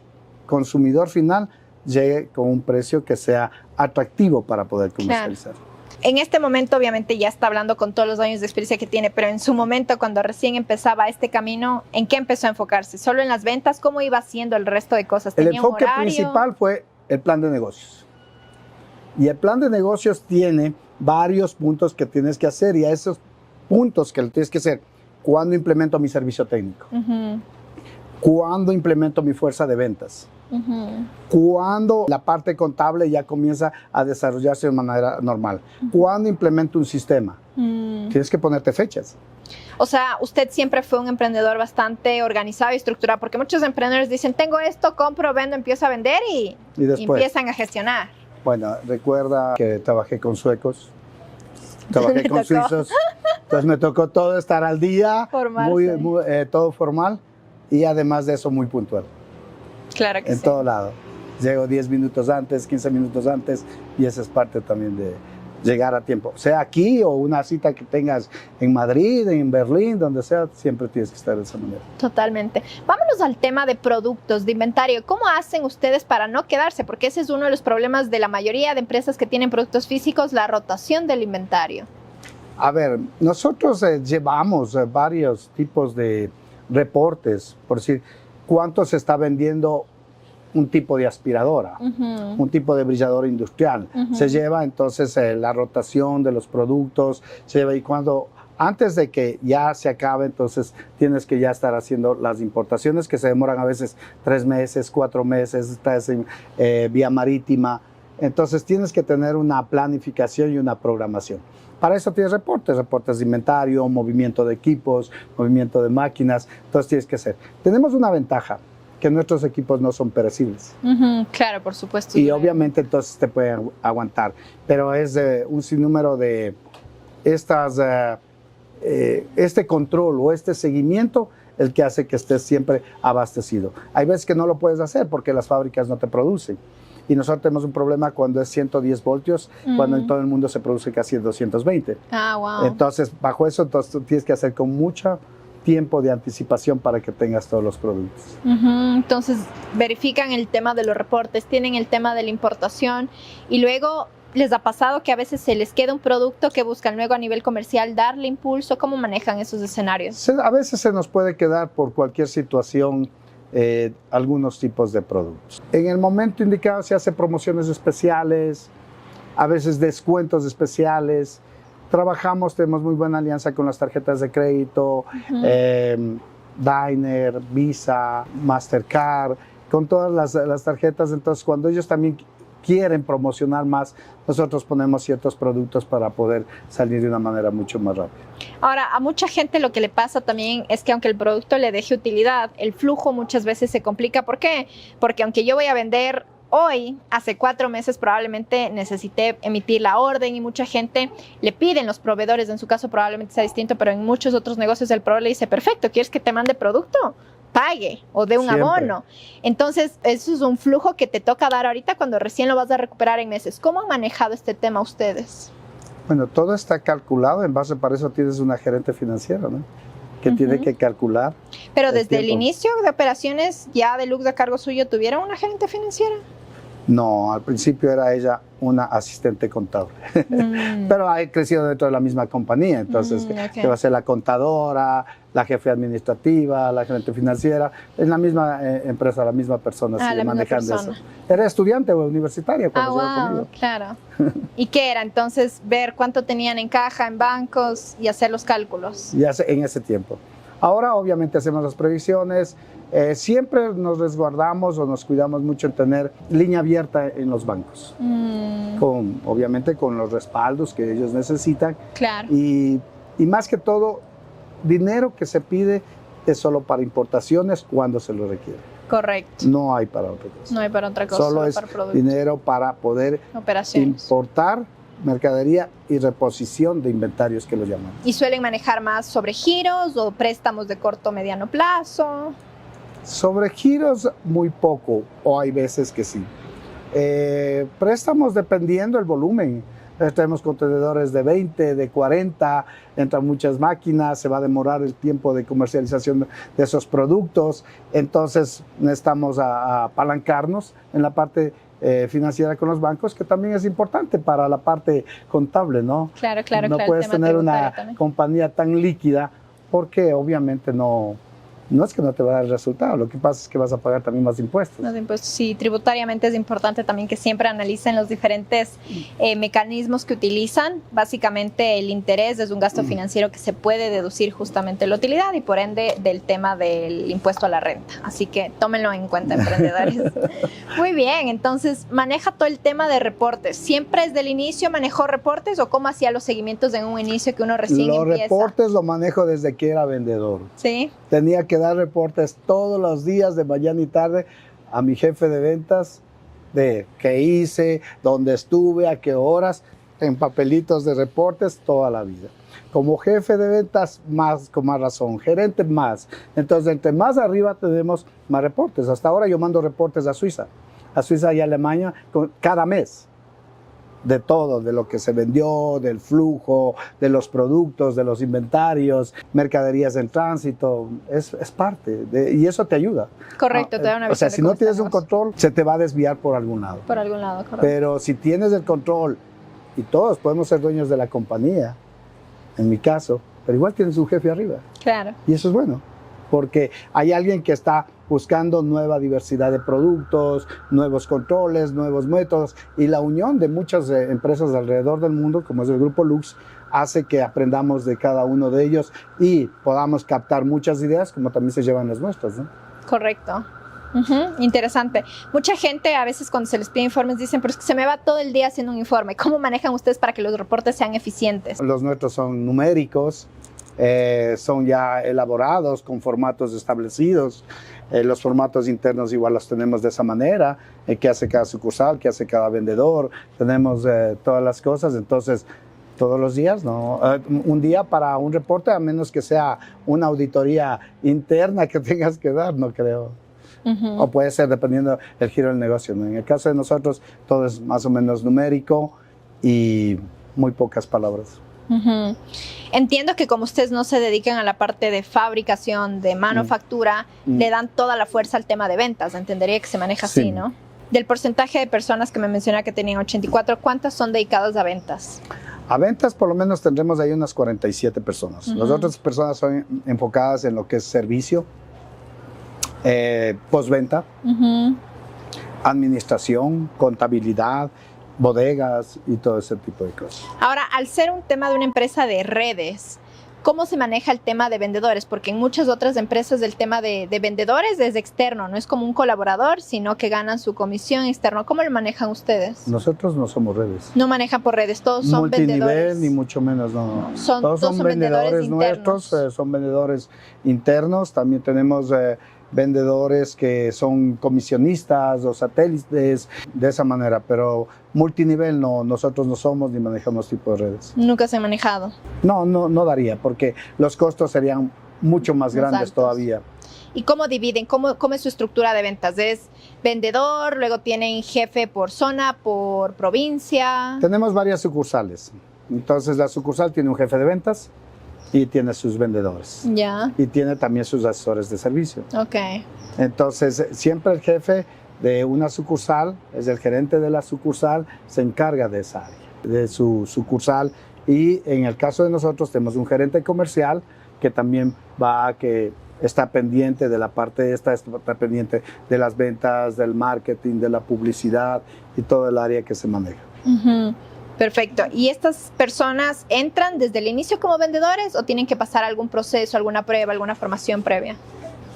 consumidor final llegue con un precio que sea atractivo para poder comercializar. Claro. En este momento obviamente ya está hablando con todos los años de experiencia que tiene, pero en su momento cuando recién empezaba este camino, ¿en qué empezó a enfocarse? ¿Solo en las ventas? ¿Cómo iba haciendo el resto de cosas? El enfoque principal fue el plan de negocios. Y el plan de negocios tiene varios puntos que tienes que hacer y a esos puntos que tienes que hacer, ¿cuándo implemento mi servicio técnico? ¿Cuándo implemento mi fuerza de ventas? Cuando la parte contable ya comienza a desarrollarse de manera normal. Cuando implemento un sistema. Tienes que ponerte fechas. O sea, usted siempre fue un emprendedor bastante organizado y estructurado, porque muchos emprendedores dicen, tengo esto, compro, vendo, empiezo a vender y empiezan a gestionar. Bueno, recuerda que trabajé con suecos, trabajé con suizos, entonces me tocó todo estar al día, todo formal y además de eso muy puntual. Claro que sí. En todo lado. Llego 10 minutos antes, 15 minutos antes y esa es parte también de llegar a tiempo. Sea aquí o una cita que tengas en Madrid, en Berlín, donde sea, siempre tienes que estar de esa manera. Totalmente. Vámonos al tema de productos, de inventario. ¿Cómo hacen ustedes para no quedarse? Porque ese es uno de los problemas de la mayoría de empresas que tienen productos físicos, la rotación del inventario. A ver, nosotros llevamos varios tipos de reportes, por decir, cuánto se está vendiendo un tipo de aspiradora, un tipo de brillador industrial. Se lleva entonces la rotación de los productos, se lleva y cuando antes de que ya se acabe, entonces tienes que ya estar haciendo las importaciones que se demoran a veces 3 meses, 4 meses, estás en vía marítima. Entonces tienes que tener una planificación y una programación. Para eso tienes reportes de inventario, movimiento de equipos, movimiento de máquinas, entonces tienes que hacer. Tenemos una ventaja, que nuestros equipos no son perecibles. Claro, por supuesto. Y obviamente entonces te pueden aguantar, pero es un sinnúmero de este control o este seguimiento el que hace que estés siempre abastecido. Hay veces que no lo puedes hacer porque las fábricas no te producen. Y nosotros tenemos un problema cuando es 110 voltios, cuando en todo el mundo se produce casi 220. Wow. Entonces, bajo eso, entonces, tú tienes que hacer con mucho tiempo de anticipación para que tengas todos los productos. Entonces, verifican el tema de los reportes, tienen el tema de la importación y luego les ha pasado que a veces se les queda un producto que buscan luego a nivel comercial darle impulso. ¿Cómo manejan esos escenarios? A veces se nos puede quedar por cualquier situación algunos tipos de productos. En el momento indicado se hacen promociones especiales, a veces descuentos especiales. Trabajamos, tenemos muy buena alianza con las tarjetas de crédito, Diner, Visa, Mastercard, con todas las tarjetas. Entonces, cuando ellos también quieren promocionar más, nosotros ponemos ciertos productos para poder salir de una manera mucho más rápida. Ahora, a mucha gente lo que le pasa también es que aunque el producto le deje utilidad, el flujo muchas veces se complica. ¿Por qué? Porque aunque yo voy a vender hoy, hace 4 meses probablemente necesité emitir la orden y mucha gente le piden los proveedores, en su caso probablemente sea distinto, pero en muchos otros negocios el proveedor le dice, perfecto, ¿quieres que te mande producto? Pague o de un abono. Entonces, eso es un flujo que te toca dar ahorita cuando recién lo vas a recuperar en meses. ¿Cómo han manejado este tema ustedes? Bueno, todo está calculado, en base para eso tienes una gerente financiera, ¿no? Que tiene que calcular. Pero desde el inicio de operaciones, ya Deluxe a cargo suyo, ¿tuvieron una gerente financiera? No, al principio era ella una asistente contable, pero ha crecido dentro de la misma compañía, entonces que va a ser la contadora, la jefe administrativa, la gerente financiera, en la misma empresa, la misma persona sigue manejando eso. Era estudiante o universitaria cuando se iba conmigo. Claro. ¿Y qué era entonces? Ver cuánto tenían en caja, en bancos y hacer los cálculos. Ya en ese tiempo. Ahora obviamente hacemos las previsiones, siempre nos resguardamos o nos cuidamos mucho en tener línea abierta en los bancos, obviamente con los respaldos que ellos necesitan. Claro. Y más que todo, dinero que se pide es solo para importaciones cuando se lo requiere. Correcto. No hay para otra cosa. No hay para otra cosa. Solo es para dinero para poder importar mercadería y reposición de inventarios, que lo llaman. ¿Y suelen manejar más sobre giros o préstamos de corto o mediano plazo? Sobre giros muy poco, o hay veces que sí. Préstamos dependiendo del volumen. Tenemos contenedores de 20, de 40, entran muchas máquinas, se va a demorar el tiempo de comercialización de esos productos, entonces necesitamos apalancarnos en la parte financiera con los bancos, que también es importante para la parte contable, ¿no? Claro, claro, no puedes tener una compañía tan líquida porque obviamente no es que no te va a dar el resultado, lo que pasa es que vas a pagar también más impuestos. Los impuestos, sí, tributariamente es importante también que siempre analicen los diferentes mecanismos que utilizan. Básicamente el interés es un gasto financiero que se puede deducir justamente de la utilidad y por ende del tema del impuesto a la renta. Así que tómenlo en cuenta, emprendedores. Muy bien, entonces maneja todo el tema de reportes. ¿Siempre desde el inicio manejó reportes o cómo hacía los seguimientos en un inicio que uno recién empieza? Los reportes lo manejo desde que era vendedor. Sí. Tenía que dar reportes todos los días de mañana y tarde a mi jefe de ventas de qué hice, dónde estuve, a qué horas, en papelitos de reportes toda la vida. Como jefe de ventas, más, con más razón, gerente más. Entonces, entre más arriba tenemos más reportes. Hasta ahora yo mando reportes a Suiza y Alemania cada mes. De todo, de lo que se vendió, del flujo, de los productos, de los inventarios, mercaderías en tránsito, es parte, y eso te ayuda. Correcto, te da una visión. O sea, si no tienes un control, se te va a desviar por algún lado. Por algún lado, correcto. Pero si tienes el control, y todos podemos ser dueños de la compañía, en mi caso, pero igual tienes un jefe arriba. Claro. Y eso es bueno, porque hay alguien que está buscando nueva diversidad de productos, nuevos controles, nuevos métodos, y la unión de muchas empresas alrededor del mundo, como es el Grupo Lux, hace que aprendamos de cada uno de ellos y podamos captar muchas ideas, como también se llevan las nuestras, ¿no? Correcto. Interesante. Mucha gente a veces cuando se les pide informes dicen, pero es que se me va todo el día haciendo un informe. ¿Cómo manejan ustedes para que los reportes sean eficientes? Los nuestros son numéricos, son ya elaborados con formatos establecidos. Los formatos internos igual los tenemos de esa manera, que hace cada sucursal, que hace cada vendedor, tenemos todas las cosas, entonces todos los días, ¿no? Un día para un reporte, a menos que sea una auditoría interna que tengas que dar, no creo. O puede ser dependiendo del giro del negocio, ¿no? En el caso de nosotros, todo es más o menos numérico y muy pocas palabras. Entiendo que como ustedes no se dedican a la parte de fabricación, de manufactura, le dan toda la fuerza al tema de ventas. Entendería que se maneja así, ¿no? Del porcentaje de personas que me mencionaba que tenían 84, ¿cuántas son dedicadas a ventas? A ventas por lo menos tendremos ahí unas 47 personas. Las otras personas son enfocadas en lo que es servicio, postventa, administración, contabilidad, bodegas y todo ese tipo de cosas. Ahora, al ser un tema de una empresa de redes, ¿cómo se maneja el tema de vendedores? Porque en muchas otras empresas el tema de vendedores es externo, no es como un colaborador, sino que ganan su comisión externo. ¿Cómo lo manejan ustedes? Nosotros no somos redes. No manejan por redes, todos son vendedores. Multinivel, ni mucho menos, no. Todos son vendedores nuestros, son vendedores internos. También tenemos vendedores que son comisionistas o satélites, de esa manera, pero multinivel no, nosotros no somos ni manejamos tipo de redes. ¿Nunca se han manejado? No daría, porque los costos serían mucho más grandes altos todavía. ¿Y cómo dividen? ¿Cómo es su estructura de ventas? ¿Es vendedor, luego tienen jefe por zona, por provincia? Tenemos varias sucursales. Entonces la sucursal tiene un jefe de ventas y tiene sus vendedores. Ya. Y tiene también sus asesores de servicio. Ok. Entonces siempre el jefe de una sucursal, es el gerente de la sucursal, se encarga de esa área, de su sucursal. Y en el caso de nosotros tenemos un gerente comercial que también está pendiente de la parte esta, está pendiente de las ventas, del marketing, de la publicidad y todo el área que se maneja. Perfecto. ¿Y estas personas entran desde el inicio como vendedores o tienen que pasar algún proceso, alguna prueba, alguna formación previa?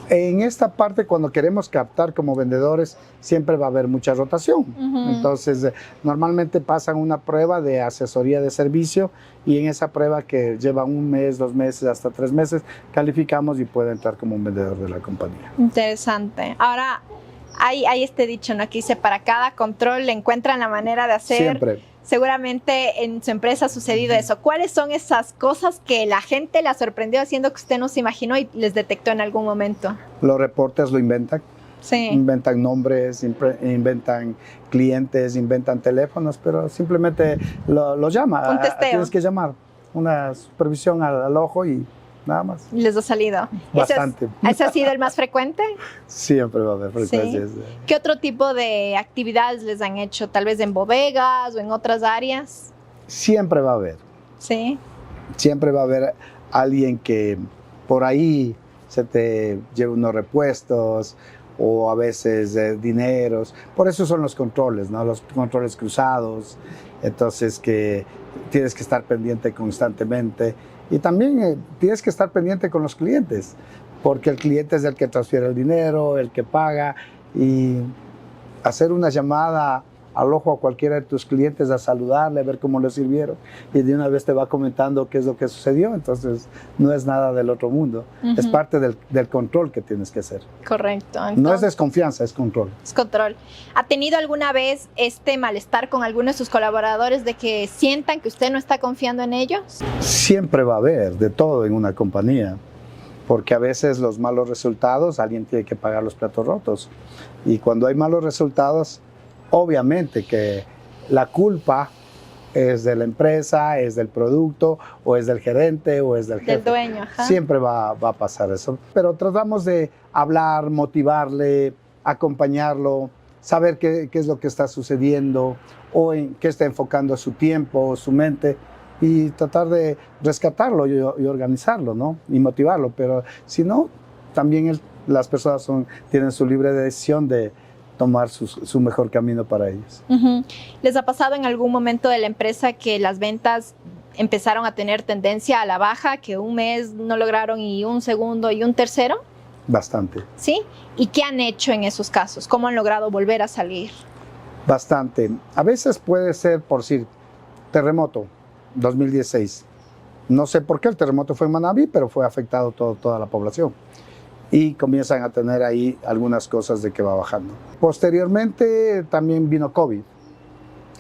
En esta parte, cuando queremos captar como vendedores, siempre va a haber mucha rotación. Entonces, normalmente pasan una prueba de asesoría de servicio y en esa prueba, que lleva 1 mes, 2 meses, hasta 3 meses, calificamos y puede entrar como un vendedor de la compañía. Interesante. Ahora, hay este dicho, ¿no? Que dice, para cada control le encuentran la manera de hacer. Siempre. Seguramente en su empresa ha sucedido eso. ¿Cuáles son esas cosas que la gente la sorprendió haciendo que usted no se imaginó y les detectó en algún momento? Los reportes lo inventan. Sí. Inventan nombres, inventan clientes, inventan teléfonos, pero simplemente lo llama. Un testeo. Tienes que llamar. Una supervisión al ojo y nada más. Les ha salido. Bastante. ¿Ese ha sido el más frecuente? Siempre va a haber frecuencias. ¿Sí? ¿Qué otro tipo de actividades les han hecho? ¿Tal vez en bodegas o en otras áreas? Siempre va a haber. Sí. Siempre va a haber alguien que por ahí se te lleva unos repuestos o a veces dineros. Por eso son los controles, ¿no? Los controles cruzados. Entonces que tienes que estar pendiente constantemente. Y también tienes que estar pendiente con los clientes, porque el cliente es el que transfiere el dinero, el que paga, y hacer una llamada al ojo a cualquiera de tus clientes, a saludarle, a ver cómo le sirvieron, y de una vez te va comentando qué es lo que sucedió. Entonces no es nada del otro mundo, es parte del control que tienes que hacer. Correcto. Entonces, no es desconfianza, es control. Es control. ¿Ha tenido alguna vez este malestar con alguno de sus colaboradores de que sientan que usted no está confiando en ellos? Siempre va a haber de todo en una compañía, porque a veces los malos resultados, alguien tiene que pagar los platos rotos, y cuando hay malos resultados, obviamente que la culpa es de la empresa, es del producto, o es del gerente, o es del jefe. Del dueño. Ajá. Siempre va a pasar eso. Pero tratamos de hablar, motivarle, acompañarlo, saber qué es lo que está sucediendo, o en qué está enfocando su tiempo, su mente, y tratar de rescatarlo y organizarlo, ¿no? Y motivarlo. Pero si no, también las personas tienen su libre decisión de tomar su mejor camino para ellos. ¿Les ha pasado en algún momento de la empresa que las ventas empezaron a tener tendencia a la baja, que un mes no lograron y un segundo y un tercero? Bastante. ¿Sí? ¿Y qué han hecho en esos casos? ¿Cómo han logrado volver a salir? Bastante. A veces puede ser, por decir, terremoto, 2016. No sé por qué el terremoto fue en Manabí, pero fue afectado toda la población. Y comienzan a tener ahí algunas cosas de que va bajando. Posteriormente también vino COVID.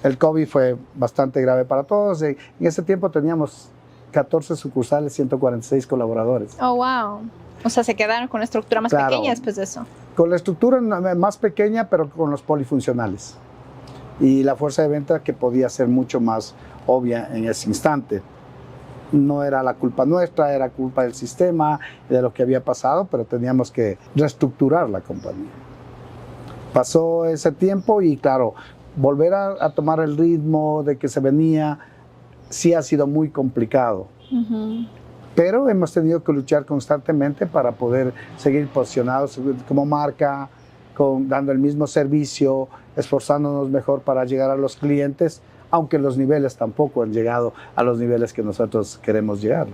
El COVID fue bastante grave para todos. En ese tiempo teníamos 14 sucursales, 146 colaboradores. Oh, wow. O sea, se quedaron con la estructura más pequeña después de eso. Con la estructura más pequeña, pero con los polifuncionales. Y la fuerza de venta que podía ser mucho más obvia en ese instante. No era la culpa nuestra, era culpa del sistema, de lo que había pasado, pero teníamos que reestructurar la compañía. Pasó ese tiempo y claro, volver a tomar el ritmo de que se venía, sí ha sido muy complicado. Pero hemos tenido que luchar constantemente para poder seguir posicionados como marca, dando el mismo servicio, esforzándonos mejor para llegar a los clientes, aunque los niveles tampoco han llegado a los niveles que nosotros queremos llegar.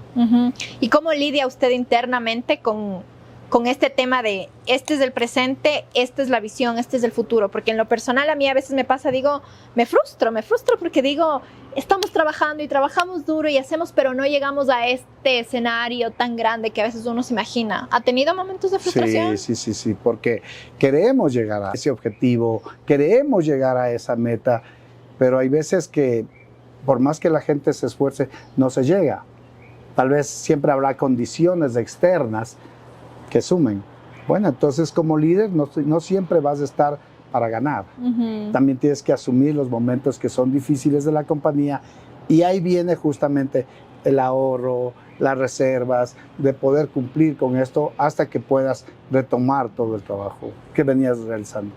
¿Y cómo lidia usted internamente con este tema de este es el presente, esta es la visión, este es el futuro? Porque en lo personal a mí a veces me pasa, digo, me frustro porque digo, estamos trabajando y trabajamos duro y hacemos, pero no llegamos a este escenario tan grande que a veces uno se imagina. ¿Ha tenido momentos de frustración? Sí, porque queremos llegar a ese objetivo, queremos llegar a esa meta, pero hay veces que por más que la gente se esfuerce, no se llega. Tal vez siempre habrá condiciones externas que sumen. Bueno, entonces como líder no siempre vas a estar para ganar. También tienes que asumir los momentos que son difíciles de la compañía Y ahí viene justamente el ahorro, las reservas, de poder cumplir con esto hasta que puedas retomar todo el trabajo que venías realizando.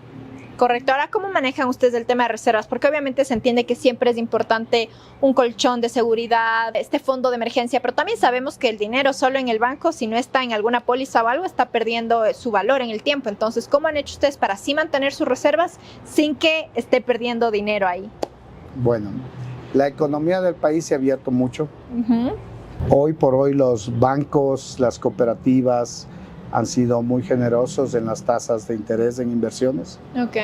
Correcto. Ahora, ¿cómo manejan ustedes el tema de reservas? Porque obviamente se entiende que siempre es importante un colchón de seguridad, este fondo de emergencia, pero también sabemos que el dinero solo en el banco, si no está en alguna póliza o algo, está perdiendo su valor en el tiempo. Entonces, ¿cómo han hecho ustedes para así mantener sus reservas sin que esté perdiendo dinero ahí? Bueno, la economía del país se ha abierto mucho. Hoy por hoy los bancos, las cooperativas han sido muy generosos en las tasas de interés en inversiones. Ok.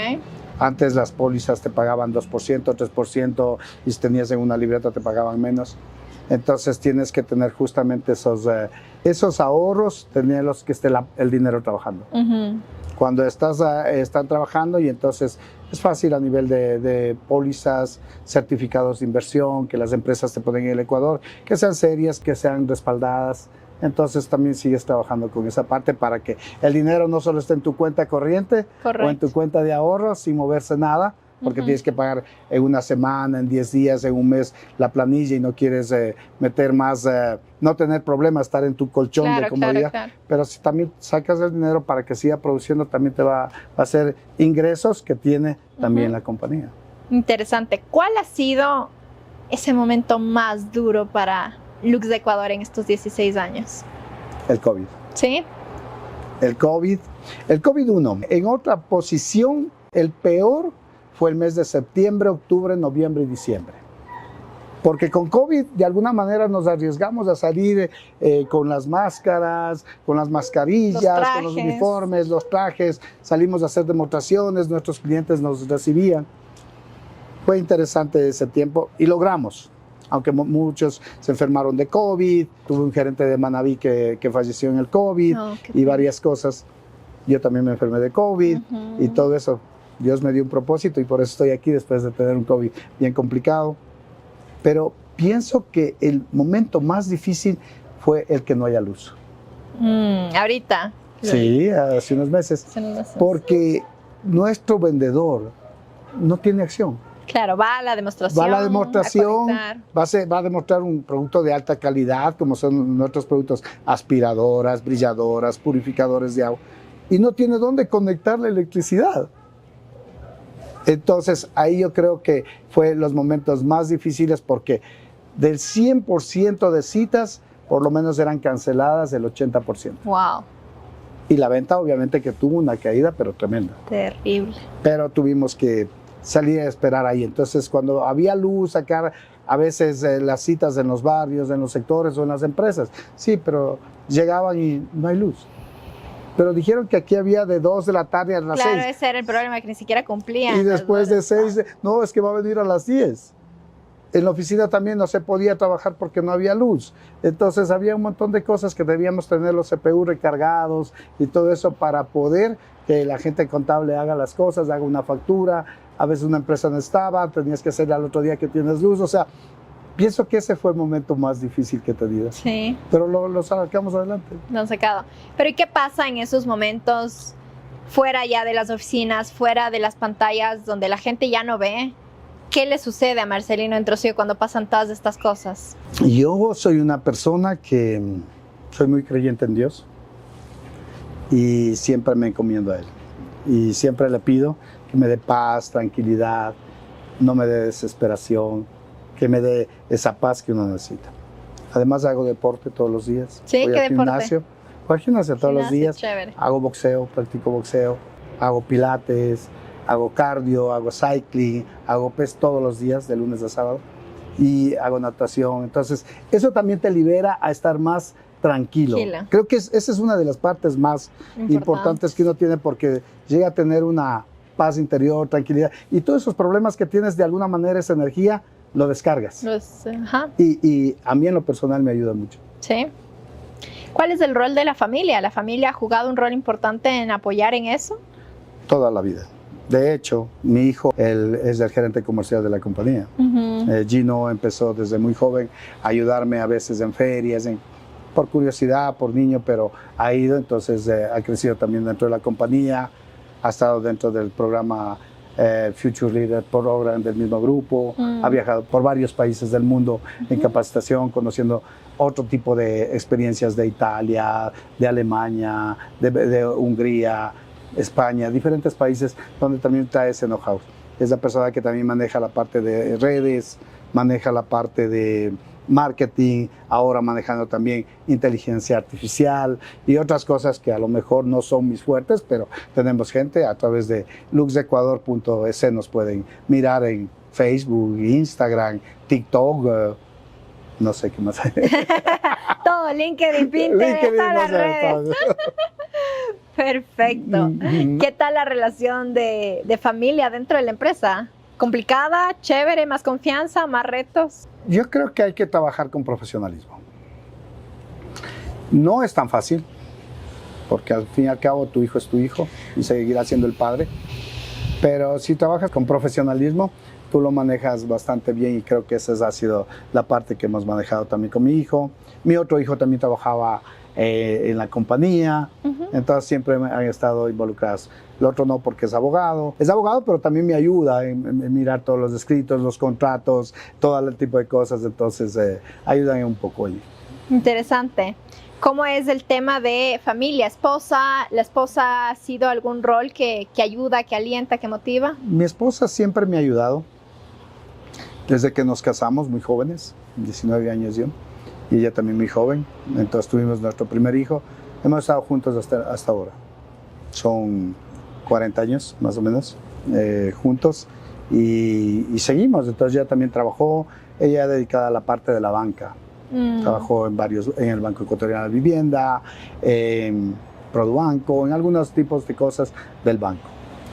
Antes las pólizas te pagaban 2%, 3%, y si tenías en una libreta te pagaban menos. Entonces tienes que tener justamente esos ahorros, tenerlos que esté el dinero trabajando. Cuando están trabajando, y entonces es fácil a nivel de pólizas, certificados de inversión, que las empresas te ponen en el Ecuador, que sean serias, que sean respaldadas. Entonces también sigues trabajando con esa parte para que el dinero no solo esté en tu cuenta corriente o en tu cuenta de ahorros sin moverse nada, porque tienes que pagar en una semana, en 10 días, en un mes la planilla y no quieres meter más, no tener problemas, estar en tu colchón de comodidad. Claro. Pero si también sacas el dinero para que siga produciendo, también te va a hacer ingresos que tiene también la compañía. Interesante. ¿Cuál ha sido ese momento más duro para Lux de Ecuador en estos 16 años? El COVID. ¿Sí? El COVID-1. En otra posición, el peor fue el mes de septiembre, octubre, noviembre y diciembre. Porque con COVID, de alguna manera, nos arriesgamos a salir con las máscaras, con las mascarillas, con los uniformes, los trajes. Salimos a hacer demostraciones, nuestros clientes nos recibían. Fue interesante ese tiempo y logramos. Aunque muchos se enfermaron de COVID, tuve un gerente de Manaví que falleció en el COVID y varias cosas. Yo también me enfermé de COVID y todo eso. Dios me dio un propósito y por eso estoy aquí después de tener un COVID bien complicado. Pero pienso que el momento más difícil fue el que no haya luz. Ahorita. Sí, hace unos meses. Porque nuestro vendedor no tiene acción. Claro, va a la demostración. Va a la demostración, va a demostrar un producto de alta calidad, como son nuestros productos: aspiradoras, brilladoras, purificadores de agua, y no tiene dónde conectar la electricidad. Entonces, ahí yo creo que fue los momentos más difíciles, porque del 100% de citas, por lo menos eran canceladas el 80%. ¡Wow! Y la venta, obviamente, que tuvo una caída, pero tremenda. Terrible. Pero tuvimos que salir a esperar ahí. Entonces, cuando había luz, sacar a veces las citas en los barrios, en los sectores o en las empresas. Sí, pero llegaban y no hay luz. Pero dijeron que aquí había de 2 de la tarde a las 6. Claro, ese era el problema, que ni siquiera cumplían. Y después de 6, no, es que va a venir a las 10. En la oficina también no se podía trabajar porque no había luz. Entonces había un montón de cosas que debíamos tener los CPU recargados y todo eso para poder que la gente contable haga las cosas, haga una factura. A veces una empresa no estaba, tenías que hacerla al otro día que tienes luz. O sea, pienso que ese fue el momento más difícil que he tenido. Sí. Pero lo sacamos adelante. Lo han sacado. Pero ¿y qué pasa en esos momentos fuera ya de las oficinas, fuera de las pantallas, donde la gente ya no ve? ¿Qué le sucede a Marcelino Entrosio cuando pasan todas estas cosas? Yo soy una persona que soy muy creyente en Dios y siempre me encomiendo a Él. Y siempre le pido que me dé paz, tranquilidad, no me dé desesperación, que me dé esa paz que uno necesita. Además hago deporte todos los días. Sí, voy ¿qué al gimnasio. Voy al gimnasio todos los días. Chévere. Hago boxeo, practico boxeo, hago pilates, hago cardio, hago cycling, hago PES todos los días, de lunes a sábado, y hago natación. Entonces, eso también te libera a estar más tranquilo. Creo que esa es una de las partes más importantes que uno tiene, porque llega a tener una paz interior, tranquilidad, y todos esos problemas que tienes, de alguna manera, esa energía, lo descargas. Y a mí en lo personal me ayuda mucho. Sí. ¿Cuál es el rol de la familia? ¿La familia ha jugado un rol importante en apoyar en eso? Toda la vida. De hecho, mi hijo, él es el gerente comercial de la compañía. Gino empezó desde muy joven a ayudarme a veces en ferias, por curiosidad, por niño, pero ha ido, entonces ha crecido también dentro de la compañía, ha estado dentro del programa Future Leader Program del mismo grupo, ha viajado por varios países del mundo en capacitación, conociendo otro tipo de experiencias de Italia, de Alemania, de Hungría, España, diferentes países donde también trae ese know-how. Es la persona que también maneja la parte de redes, maneja la parte de marketing, ahora manejando también inteligencia artificial y otras cosas que a lo mejor no son mis fuertes, pero tenemos gente a través de luxecuador.es, nos pueden mirar en Facebook, Instagram, TikTok, no sé qué más hay. Todo, LinkedIn, Pinterest, todas las redes. Perfecto. ¿Qué tal la relación de familia dentro de la empresa? ¿Complicada, chévere, más confianza, más retos? Yo creo que hay que trabajar con profesionalismo. No es tan fácil, porque al fin y al cabo tu hijo es tu hijo y seguirá siendo el padre. Pero si trabajas con profesionalismo, tú lo manejas bastante bien y creo que esa ha sido la parte que hemos manejado también con mi hijo. Mi otro hijo también trabajaba en la compañía, entonces siempre han estado involucrados. El otro no, porque es abogado, pero también me ayuda en mirar todos los escritos, los contratos, todo el tipo de cosas, entonces ayudan un poco ahí. Interesante. ¿Cómo es el tema de familia, esposa? ¿La esposa ha sido algún rol que ayuda, que alienta, que motiva? Mi esposa siempre me ha ayudado, desde que nos casamos, muy jóvenes, 19 años yo, y ella también muy joven, entonces tuvimos nuestro primer hijo, hemos estado juntos hasta ahora, son 40 años más o menos juntos y seguimos, entonces ella también trabajó, ella dedicada a la parte de la banca, trabajó en el Banco Ecuatoriano de Vivienda, en Produbanco, en algunos tipos de cosas del banco,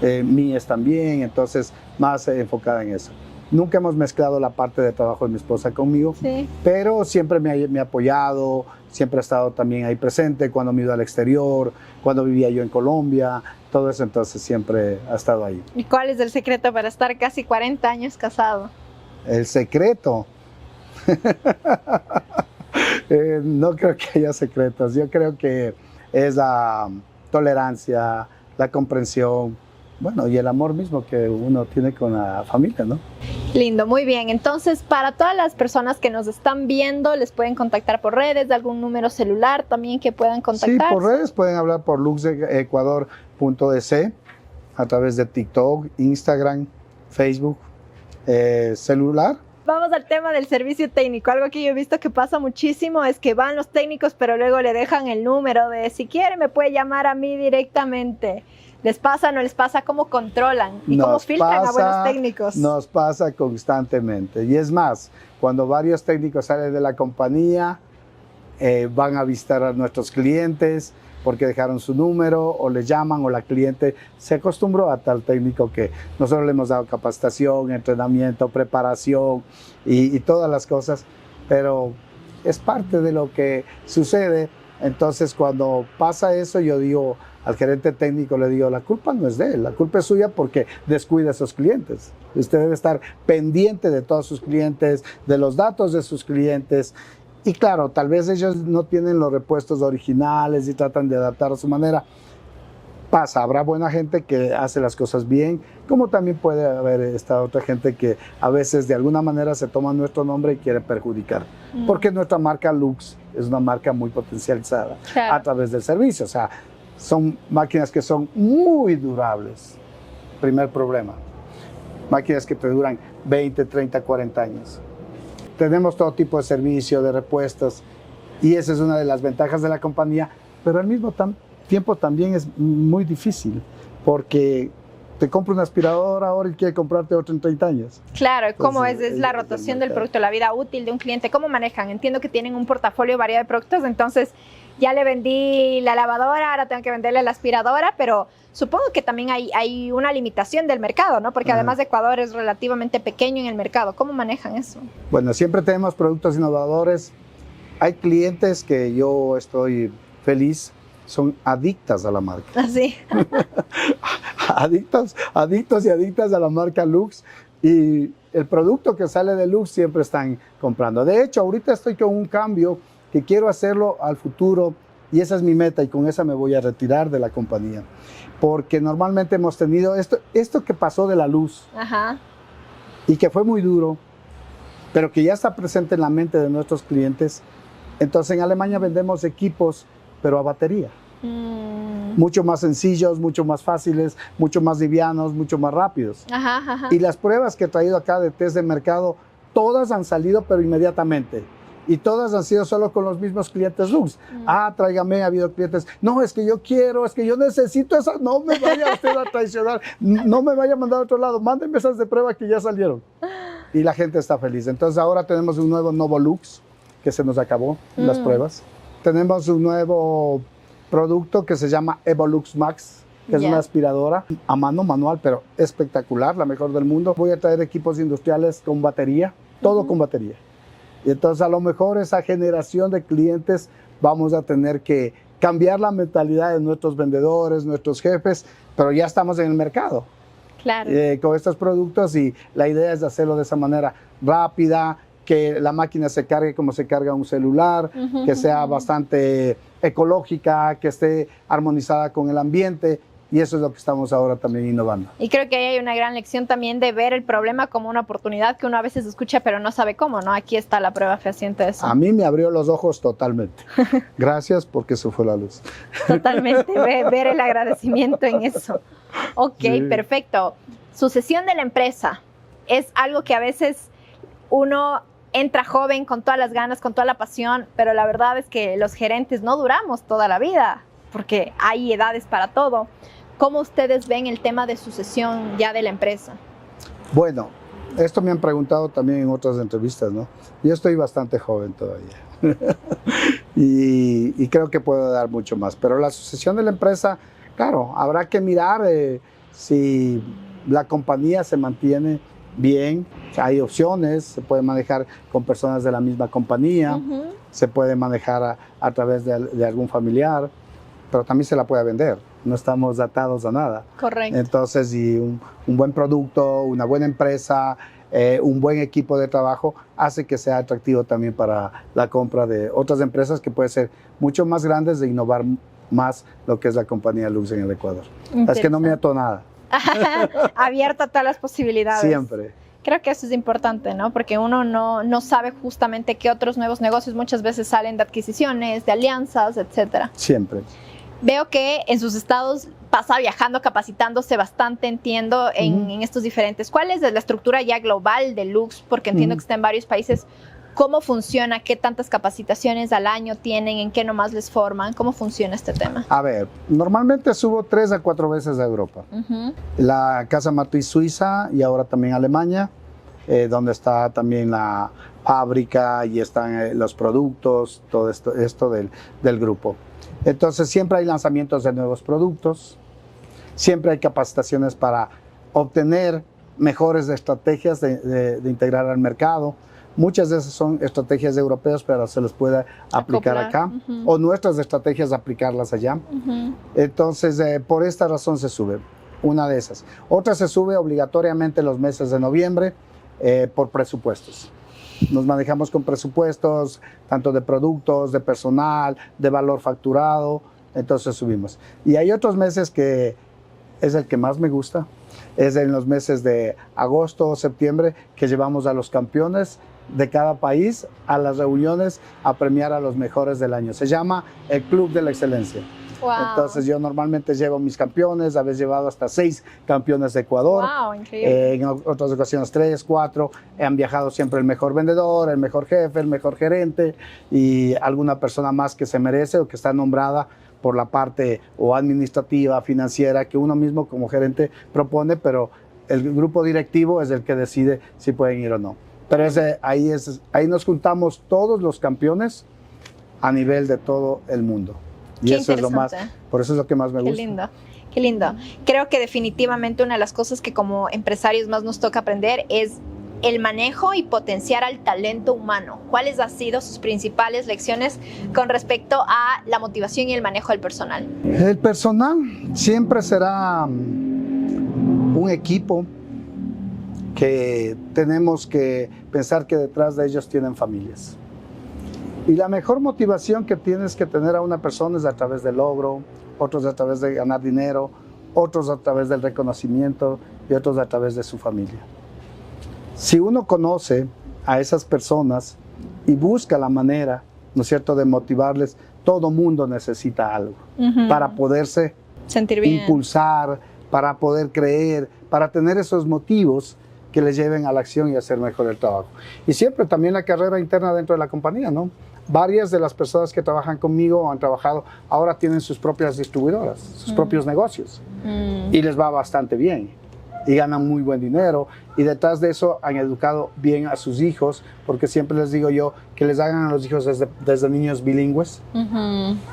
mías también, entonces más enfocada en eso. Nunca hemos mezclado la parte de trabajo de mi esposa conmigo, sí, pero siempre me ha apoyado, siempre ha estado también ahí presente cuando me he ido al exterior, cuando vivía yo en Colombia, todo eso, entonces siempre ha estado ahí. ¿Y cuál es el secreto para estar casi 40 años casado? El secreto. No creo que haya secretos, yo creo que es la tolerancia, la comprensión, bueno, y el amor mismo que uno tiene con la familia, ¿no? Lindo, muy bien. Entonces, para todas las personas que nos están viendo, les pueden contactar por redes, algún número celular también que puedan contactar. Sí, por redes pueden hablar por luxecuador.es, a través de TikTok, Instagram, Facebook, celular. Vamos al tema del servicio técnico. Algo que yo he visto que pasa muchísimo es que van los técnicos, pero luego le dejan el número de si quiere me puede llamar a mí directamente. ¿Les pasa o no les pasa? ¿Cómo controlan? ¿Y cómo filtran a buenos técnicos? Nos pasa constantemente. Y es más, cuando varios técnicos salen de la compañía, van a visitar a nuestros clientes porque dejaron su número o les llaman o la cliente se acostumbró a tal técnico que nosotros le hemos dado capacitación, entrenamiento, preparación y todas las cosas, pero es parte de lo que sucede. Entonces cuando pasa eso yo digo al gerente técnico, le digo, la culpa no es de él, la culpa es suya porque descuida a sus clientes. Usted debe estar pendiente de todos sus clientes, de los datos de sus clientes. Y claro, tal vez ellos no tienen los repuestos originales y tratan de adaptar a su manera. Pasa, habrá buena gente que hace las cosas bien, como también puede haber esta otra gente que a veces de alguna manera se toma nuestro nombre y quiere perjudicar. Porque nuestra marca Lux es una marca muy potencializada a través del servicio. O sea, son máquinas que son muy durables. Primer problema. Máquinas que te duran 20, 30, 40 años. Tenemos todo tipo de servicio, de repuestos, y esa es una de las ventajas de la compañía, pero al mismo tiempo también es muy difícil, porque te compra una aspiradora ahora y quiere comprarte otra en 30 años. Claro, ¿cómo es la rotación del producto, la vida útil de un cliente? ¿Cómo manejan? Entiendo que tienen un portafolio variado de productos, entonces ya le vendí la lavadora, ahora tengo que venderle la aspiradora, pero supongo que también hay una limitación del mercado, ¿no? Porque además Ecuador es relativamente pequeño en el mercado. ¿Cómo manejan eso? Bueno, siempre tenemos productos innovadores. Hay clientes que yo estoy feliz, son adictas a la marca. ¿Así? Adictos y adictas a la marca Lux. Y el producto que sale de Lux siempre están comprando. De hecho, ahorita estoy con un cambio que quiero hacerlo al futuro y esa es mi meta y con esa me voy a retirar de la compañía. Porque normalmente hemos tenido esto que pasó de la luz. Ajá. Y que fue muy duro, pero que ya está presente en la mente de nuestros clientes. Entonces en Alemania vendemos equipos, pero a batería. Mucho más sencillos, mucho más fáciles, mucho más livianos, mucho más rápidos. Ajá, ajá. Y las pruebas que he traído acá de test de mercado, todas han salido, pero inmediatamente. Y todas han sido solo con los mismos clientes Lux. Tráigame, ha habido clientes, no, es que yo quiero, es que yo necesito esa, no me vaya usted a traicionar, no me vaya a mandar a otro lado, mándenme esas de prueba que ya salieron. Y la gente está feliz. Entonces ahora tenemos un nuevo Novo Lux, que se nos acabó las pruebas. Tenemos un nuevo producto que se llama Evolux Max, que es una aspiradora a mano, manual, pero espectacular, la mejor del mundo. Voy a traer equipos industriales con batería, todo con batería. Y entonces a lo mejor esa generación de clientes vamos a tener que cambiar la mentalidad de nuestros vendedores, nuestros jefes, pero ya estamos en el mercado. Claro. Con estos productos y la idea es hacerlo de esa manera rápida, que la máquina se cargue como se carga un celular, que sea bastante ecológica, que esté armonizada con el ambiente. Y eso es lo que estamos ahora también innovando. Y creo que ahí hay una gran lección también de ver el problema como una oportunidad que uno a veces escucha pero no sabe cómo, ¿no? Aquí está la prueba fehaciente de eso. A mí me abrió los ojos totalmente. Gracias porque se fue la luz. Totalmente, ver el agradecimiento en eso. Ok, sí. Perfecto. Sucesión de la empresa es algo que a veces uno entra joven con todas las ganas, con toda la pasión, pero la verdad es que los gerentes no duramos toda la vida porque hay edades para todo. ¿Cómo ustedes ven el tema de sucesión ya de la empresa? Bueno, esto me han preguntado también en otras entrevistas, ¿no? Yo estoy bastante joven todavía y creo que puedo dar mucho más, pero la sucesión de la empresa, claro, habrá que mirar si la compañía se mantiene bien, hay opciones, se puede manejar con personas de la misma compañía, se puede manejar a través de algún familiar, pero también se la puede vender. No estamos atados a nada. Correcto. Entonces, y un buen producto, una buena empresa, un buen equipo de trabajo hace que sea atractivo también para la compra de otras empresas que pueden ser mucho más grandes de innovar más lo que es la compañía Lux en el Ecuador. Es que no me ato a nada. Abierta a todas las posibilidades. Siempre. Creo que eso es importante, ¿no? Porque uno no sabe justamente qué otros nuevos negocios muchas veces salen de adquisiciones, de alianzas, etcétera. Siempre. Veo que en sus estados pasa viajando, capacitándose bastante, entiendo, en estos diferentes. ¿Cuál es la estructura ya global de Lux? Porque entiendo que está en varios países. ¿Cómo funciona? ¿Qué tantas capacitaciones al año tienen? ¿En qué nomás les forman? ¿Cómo funciona este tema? A ver, normalmente subo 3 a 4 veces a Europa. La casa matriz Suiza y ahora también Alemania, donde está también la fábrica y están los productos, todo esto del grupo. Entonces siempre hay lanzamientos de nuevos productos, siempre hay capacitaciones para obtener mejores estrategias de integrar al mercado. Muchas de esas son estrategias europeas, pero se les puede aplicar acá, o nuestras estrategias aplicarlas allá. Entonces, por esta razón se sube, una de esas. Otra se sube obligatoriamente los meses de noviembre por presupuestos. Nos manejamos con presupuestos, tanto de productos, de personal, de valor facturado, entonces subimos. Y hay otros meses que es el que más me gusta, es en los meses de agosto o septiembre, que llevamos a los campeones de cada país a las reuniones a premiar a los mejores del año. Se llama el Club de la Excelencia. Wow. Entonces yo normalmente llevo mis campeones, habéis llevado hasta 6 campeones de Ecuador. Wow, increíble. En otras ocasiones 3, 4. Han viajado siempre el mejor vendedor, el mejor jefe, el mejor gerente y alguna persona más que se merece o que está nombrada por la parte o administrativa, financiera, que uno mismo como gerente propone, pero el grupo directivo es el que decide si pueden ir o no. Pero ahí nos juntamos todos los campeones a nivel de todo el mundo. Y Qué eso es lo más, por eso es lo que más me gusta. Qué lindo, qué lindo. Creo que definitivamente una de las cosas que como empresarios más nos toca aprender es el manejo y potenciar al talento humano. ¿Cuáles han sido sus principales lecciones con respecto a la motivación y el manejo del personal? El personal siempre será un equipo que tenemos que pensar que detrás de ellos tienen familias. Y la mejor motivación que tienes que tener a una persona es a través del logro, otros a través de ganar dinero, otros a través del reconocimiento y otros a través de su familia. Si uno conoce a esas personas y busca la manera, ¿no es cierto?, de motivarles, todo mundo necesita algo para poderse sentir bien, impulsar, para poder creer, para tener esos motivos que les lleven a la acción y hacer mejor el trabajo. Y siempre también la carrera interna dentro de la compañía, ¿no? Varias de las personas que trabajan conmigo o han trabajado ahora tienen sus propias distribuidoras, sus propios negocios y les va bastante bien y ganan muy buen dinero y detrás de eso han educado bien a sus hijos, porque siempre les digo yo que les hagan a los hijos desde niños bilingües,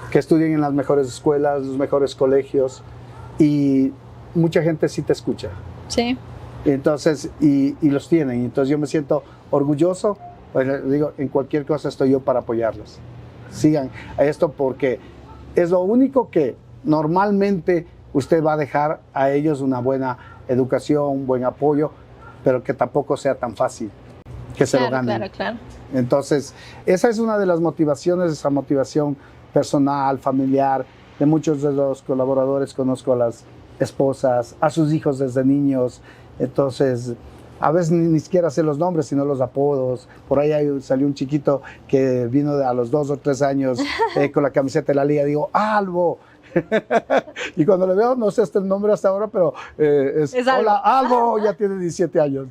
que estudien en las mejores escuelas, los mejores colegios y mucha gente sí te escucha. Sí. Entonces, y los tienen. Entonces yo me siento orgulloso, pues les digo, en cualquier cosa estoy yo para apoyarlos. Sigan esto porque es lo único que normalmente usted va a dejar a ellos una buena educación, un buen apoyo, pero que tampoco sea tan fácil que se lo ganen. Claro. Entonces, esa es una de las motivaciones, esa motivación personal, familiar, de muchos de los colaboradores. Conozco a las esposas, a sus hijos desde niños. Entonces, a veces ni siquiera sé los nombres, sino los apodos. Por ahí salió un chiquito que vino a los 2 o 3 años con la camiseta de la liga. Digo, Albo. Y cuando le veo, no sé hasta el nombre hasta ahora, pero es hola Albo, ya tiene 17 años.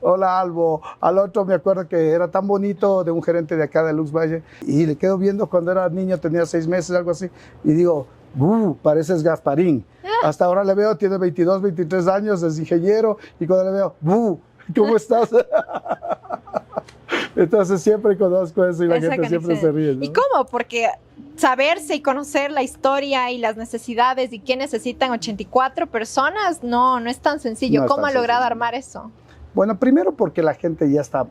Hola Albo. Al otro me acuerdo que era tan bonito, de un gerente de acá de Lux Valle, y le quedo viendo cuando era niño, tenía 6 meses, algo así, y digo, pareces Gasparín. Hasta ahora le veo, tiene 22, 23 años, es ingeniero, y cuando le veo, ¿cómo estás? Entonces siempre conozco eso y la gente siempre se ríe, ¿no? ¿Y cómo? Porque saberse y conocer la historia y las necesidades y qué necesitan 84 personas, no es tan sencillo. ¿Cómo ha logrado armar eso? Bueno, primero porque la gente ya está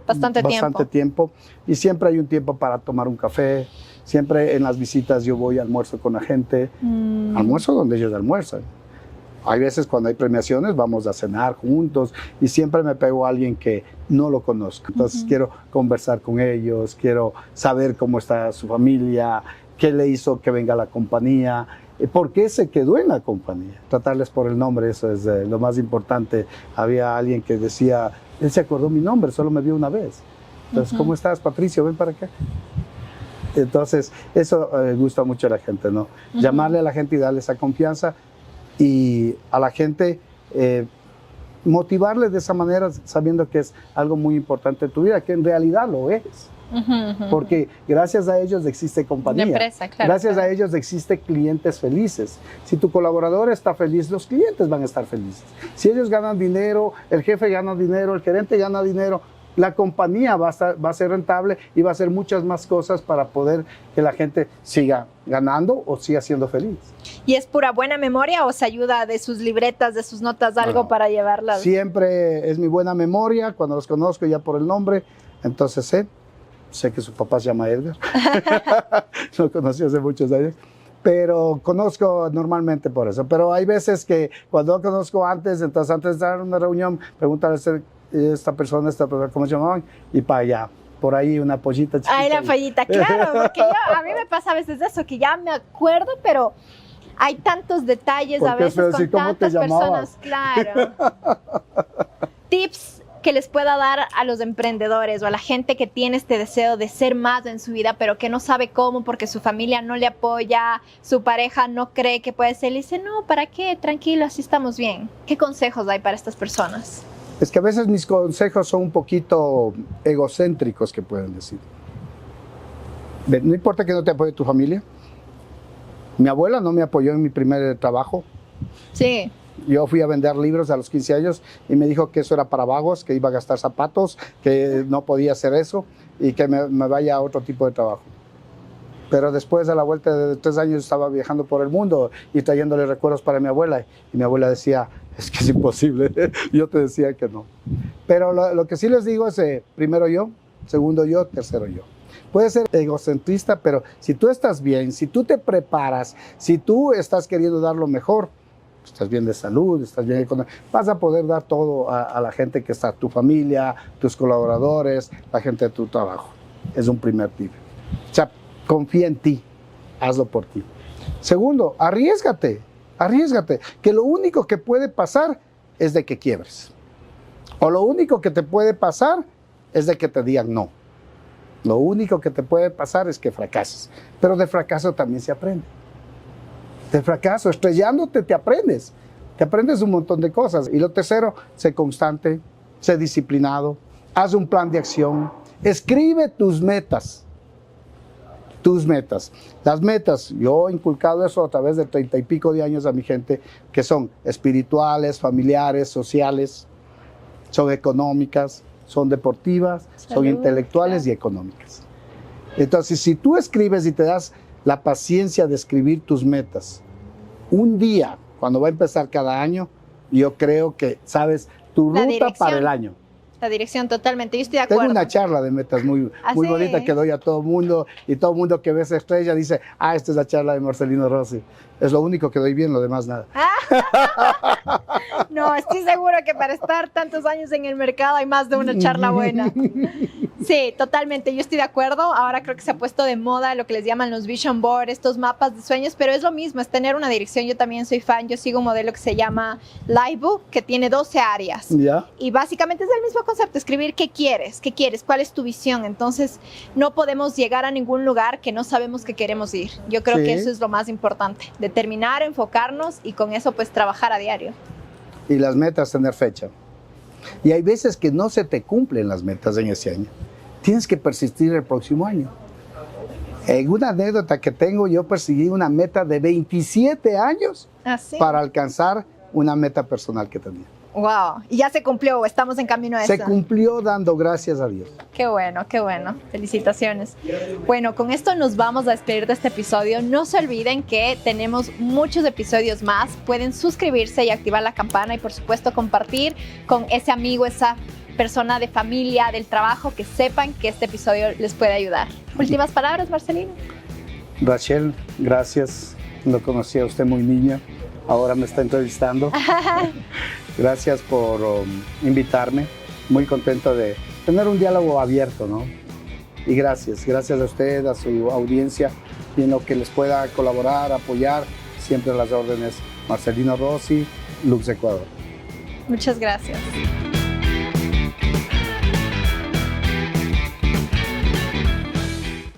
bastante tiempo y siempre hay un tiempo para tomar un café. Siempre en las visitas yo voy a almuerzo con la gente, almuerzo donde ellos almuerzan. Hay veces cuando hay premiaciones vamos a cenar juntos y siempre me pego a alguien que no lo conozco. Entonces quiero conversar con ellos, quiero saber cómo está su familia, qué le hizo que venga a la compañía, por qué se quedó en la compañía. Tratarles por el nombre, eso es lo más importante. Había alguien que decía, él se acordó mi nombre, solo me vio una vez. Entonces, ¿cómo estás, Patricio? Ven para acá. Entonces, eso gusta mucho a la gente, ¿no? Llamarle a la gente y darle esa confianza. Y a la gente motivarles de esa manera, sabiendo que es algo muy importante en tu vida, que en realidad lo es. Porque gracias a ellos existe compañía. La empresa, claro, gracias a ellos existe clientes felices. Si tu colaborador está feliz, los clientes van a estar felices. Si ellos ganan dinero, el jefe gana dinero, el gerente gana dinero, la compañía va a ser rentable y va a hacer muchas más cosas para poder que la gente siga ganando o siga siendo feliz. ¿Y es pura buena memoria o se ayuda de sus libretas, de sus notas, algo para llevarlas? Siempre es mi buena memoria, cuando los conozco ya por el nombre, entonces sé que su papá se llama Edgar, lo conocí hace muchos años, pero conozco normalmente por eso. Pero hay veces que cuando lo conozco antes, entonces antes de dar una reunión, pregúntale esta persona, ¿cómo se llamaban? Y para allá, por ahí una pollita chiquita. Ay, la pollita, claro, porque a mí me pasa a veces eso, que ya me acuerdo, pero hay tantos detalles a veces con tantas personas. Claro. Tips que les pueda dar a los emprendedores o a la gente que tiene este deseo de ser más en su vida, pero que no sabe cómo porque su familia no le apoya, su pareja no cree que puede ser, le dice, no, ¿para qué? Tranquilo, así estamos bien. ¿Qué consejos hay para estas personas? Es que a veces mis consejos son un poquito egocéntricos, que pueden decir. No importa que no te apoye tu familia. Mi abuela no me apoyó en mi primer trabajo. Sí. Yo fui a vender libros a los 15 años y me dijo que eso era para vagos, que iba a gastar zapatos, que no podía hacer eso y que me vaya a otro tipo de trabajo. Pero después, a la vuelta de 3 años, estaba viajando por el mundo y trayéndole recuerdos para mi abuela. Y mi abuela decía, es que es imposible. Yo te decía que no. Pero lo que sí les digo es, primero yo, segundo yo, tercero yo. Puede ser egocentrista, pero si tú estás bien, si tú te preparas, si tú estás queriendo dar lo mejor, estás bien de salud, estás bien económico, vas a poder dar todo a la gente que está, tu familia, tus colaboradores, la gente de tu trabajo. Es un primer tip. O sea, confía en ti, hazlo por ti. Segundo, arriésgate, que lo único que puede pasar es de que quiebres. O lo único que te puede pasar es de que te digan no. Lo único que te puede pasar es que fracases. Pero de fracaso también se aprende. De fracaso, estrellándote te aprendes. Te aprendes un montón de cosas. Y lo tercero, sé constante, sé disciplinado, haz un plan de acción, escribe tus metas. Tus metas. Las metas, yo he inculcado eso a través de 30 y pico de años a mi gente, que son espirituales, familiares, sociales, son económicas, son deportivas, son intelectuales y económicas. Entonces, si tú escribes y te das la paciencia de escribir tus metas, un día, cuando va a empezar cada año, yo creo que sabes tu ruta para el año. La dirección, totalmente, yo estoy de acuerdo. Tengo una charla de metas muy bonita que doy a todo el mundo, y todo el mundo que ve esa estrella dice, esta es la charla de Marcelino Rossi. Es lo único que doy bien, lo demás nada. No, estoy seguro que para estar tantos años en el mercado hay más de una charla buena. Sí, totalmente, yo estoy de acuerdo. Ahora creo que se ha puesto de moda lo que les llaman los vision board, estos mapas de sueños, pero es lo mismo, es tener una dirección. Yo también soy fan, yo sigo un modelo que se llama Livebook, que tiene 12 áreas. ¿Ya? Y básicamente es el mismo concepto, escribir qué quieres, cuál es tu visión. Entonces, no podemos llegar a ningún lugar que no sabemos que queremos ir. Yo creo que eso es lo más importante, determinar, enfocarnos y con eso pues trabajar a diario. Y las metas, tener fecha. Y hay veces que no se te cumplen las metas en ese año. Tienes que persistir el próximo año. En una anécdota que tengo, yo perseguí una meta de 27 años para alcanzar una meta personal que tenía. Wow, y ya se cumplió, estamos en camino a eso. Se cumplió dando gracias a Dios. Qué bueno, felicitaciones. Bueno, con esto nos vamos a despedir de este episodio. No se olviden que tenemos muchos episodios más. Pueden suscribirse y activar la campana y por supuesto compartir con ese amigo, esa persona de familia, del trabajo, que sepan que este episodio les puede ayudar. Últimas palabras, Marcelino. Rachel, gracias. Lo conocí a usted muy niña. Ahora me está entrevistando. Gracias por invitarme. Muy contento de tener un diálogo abierto, ¿no? Y gracias a usted, a su audiencia, y en lo que les pueda colaborar, apoyar, siempre a las órdenes. Marcelino Rossi, Lux Ecuador. Muchas gracias.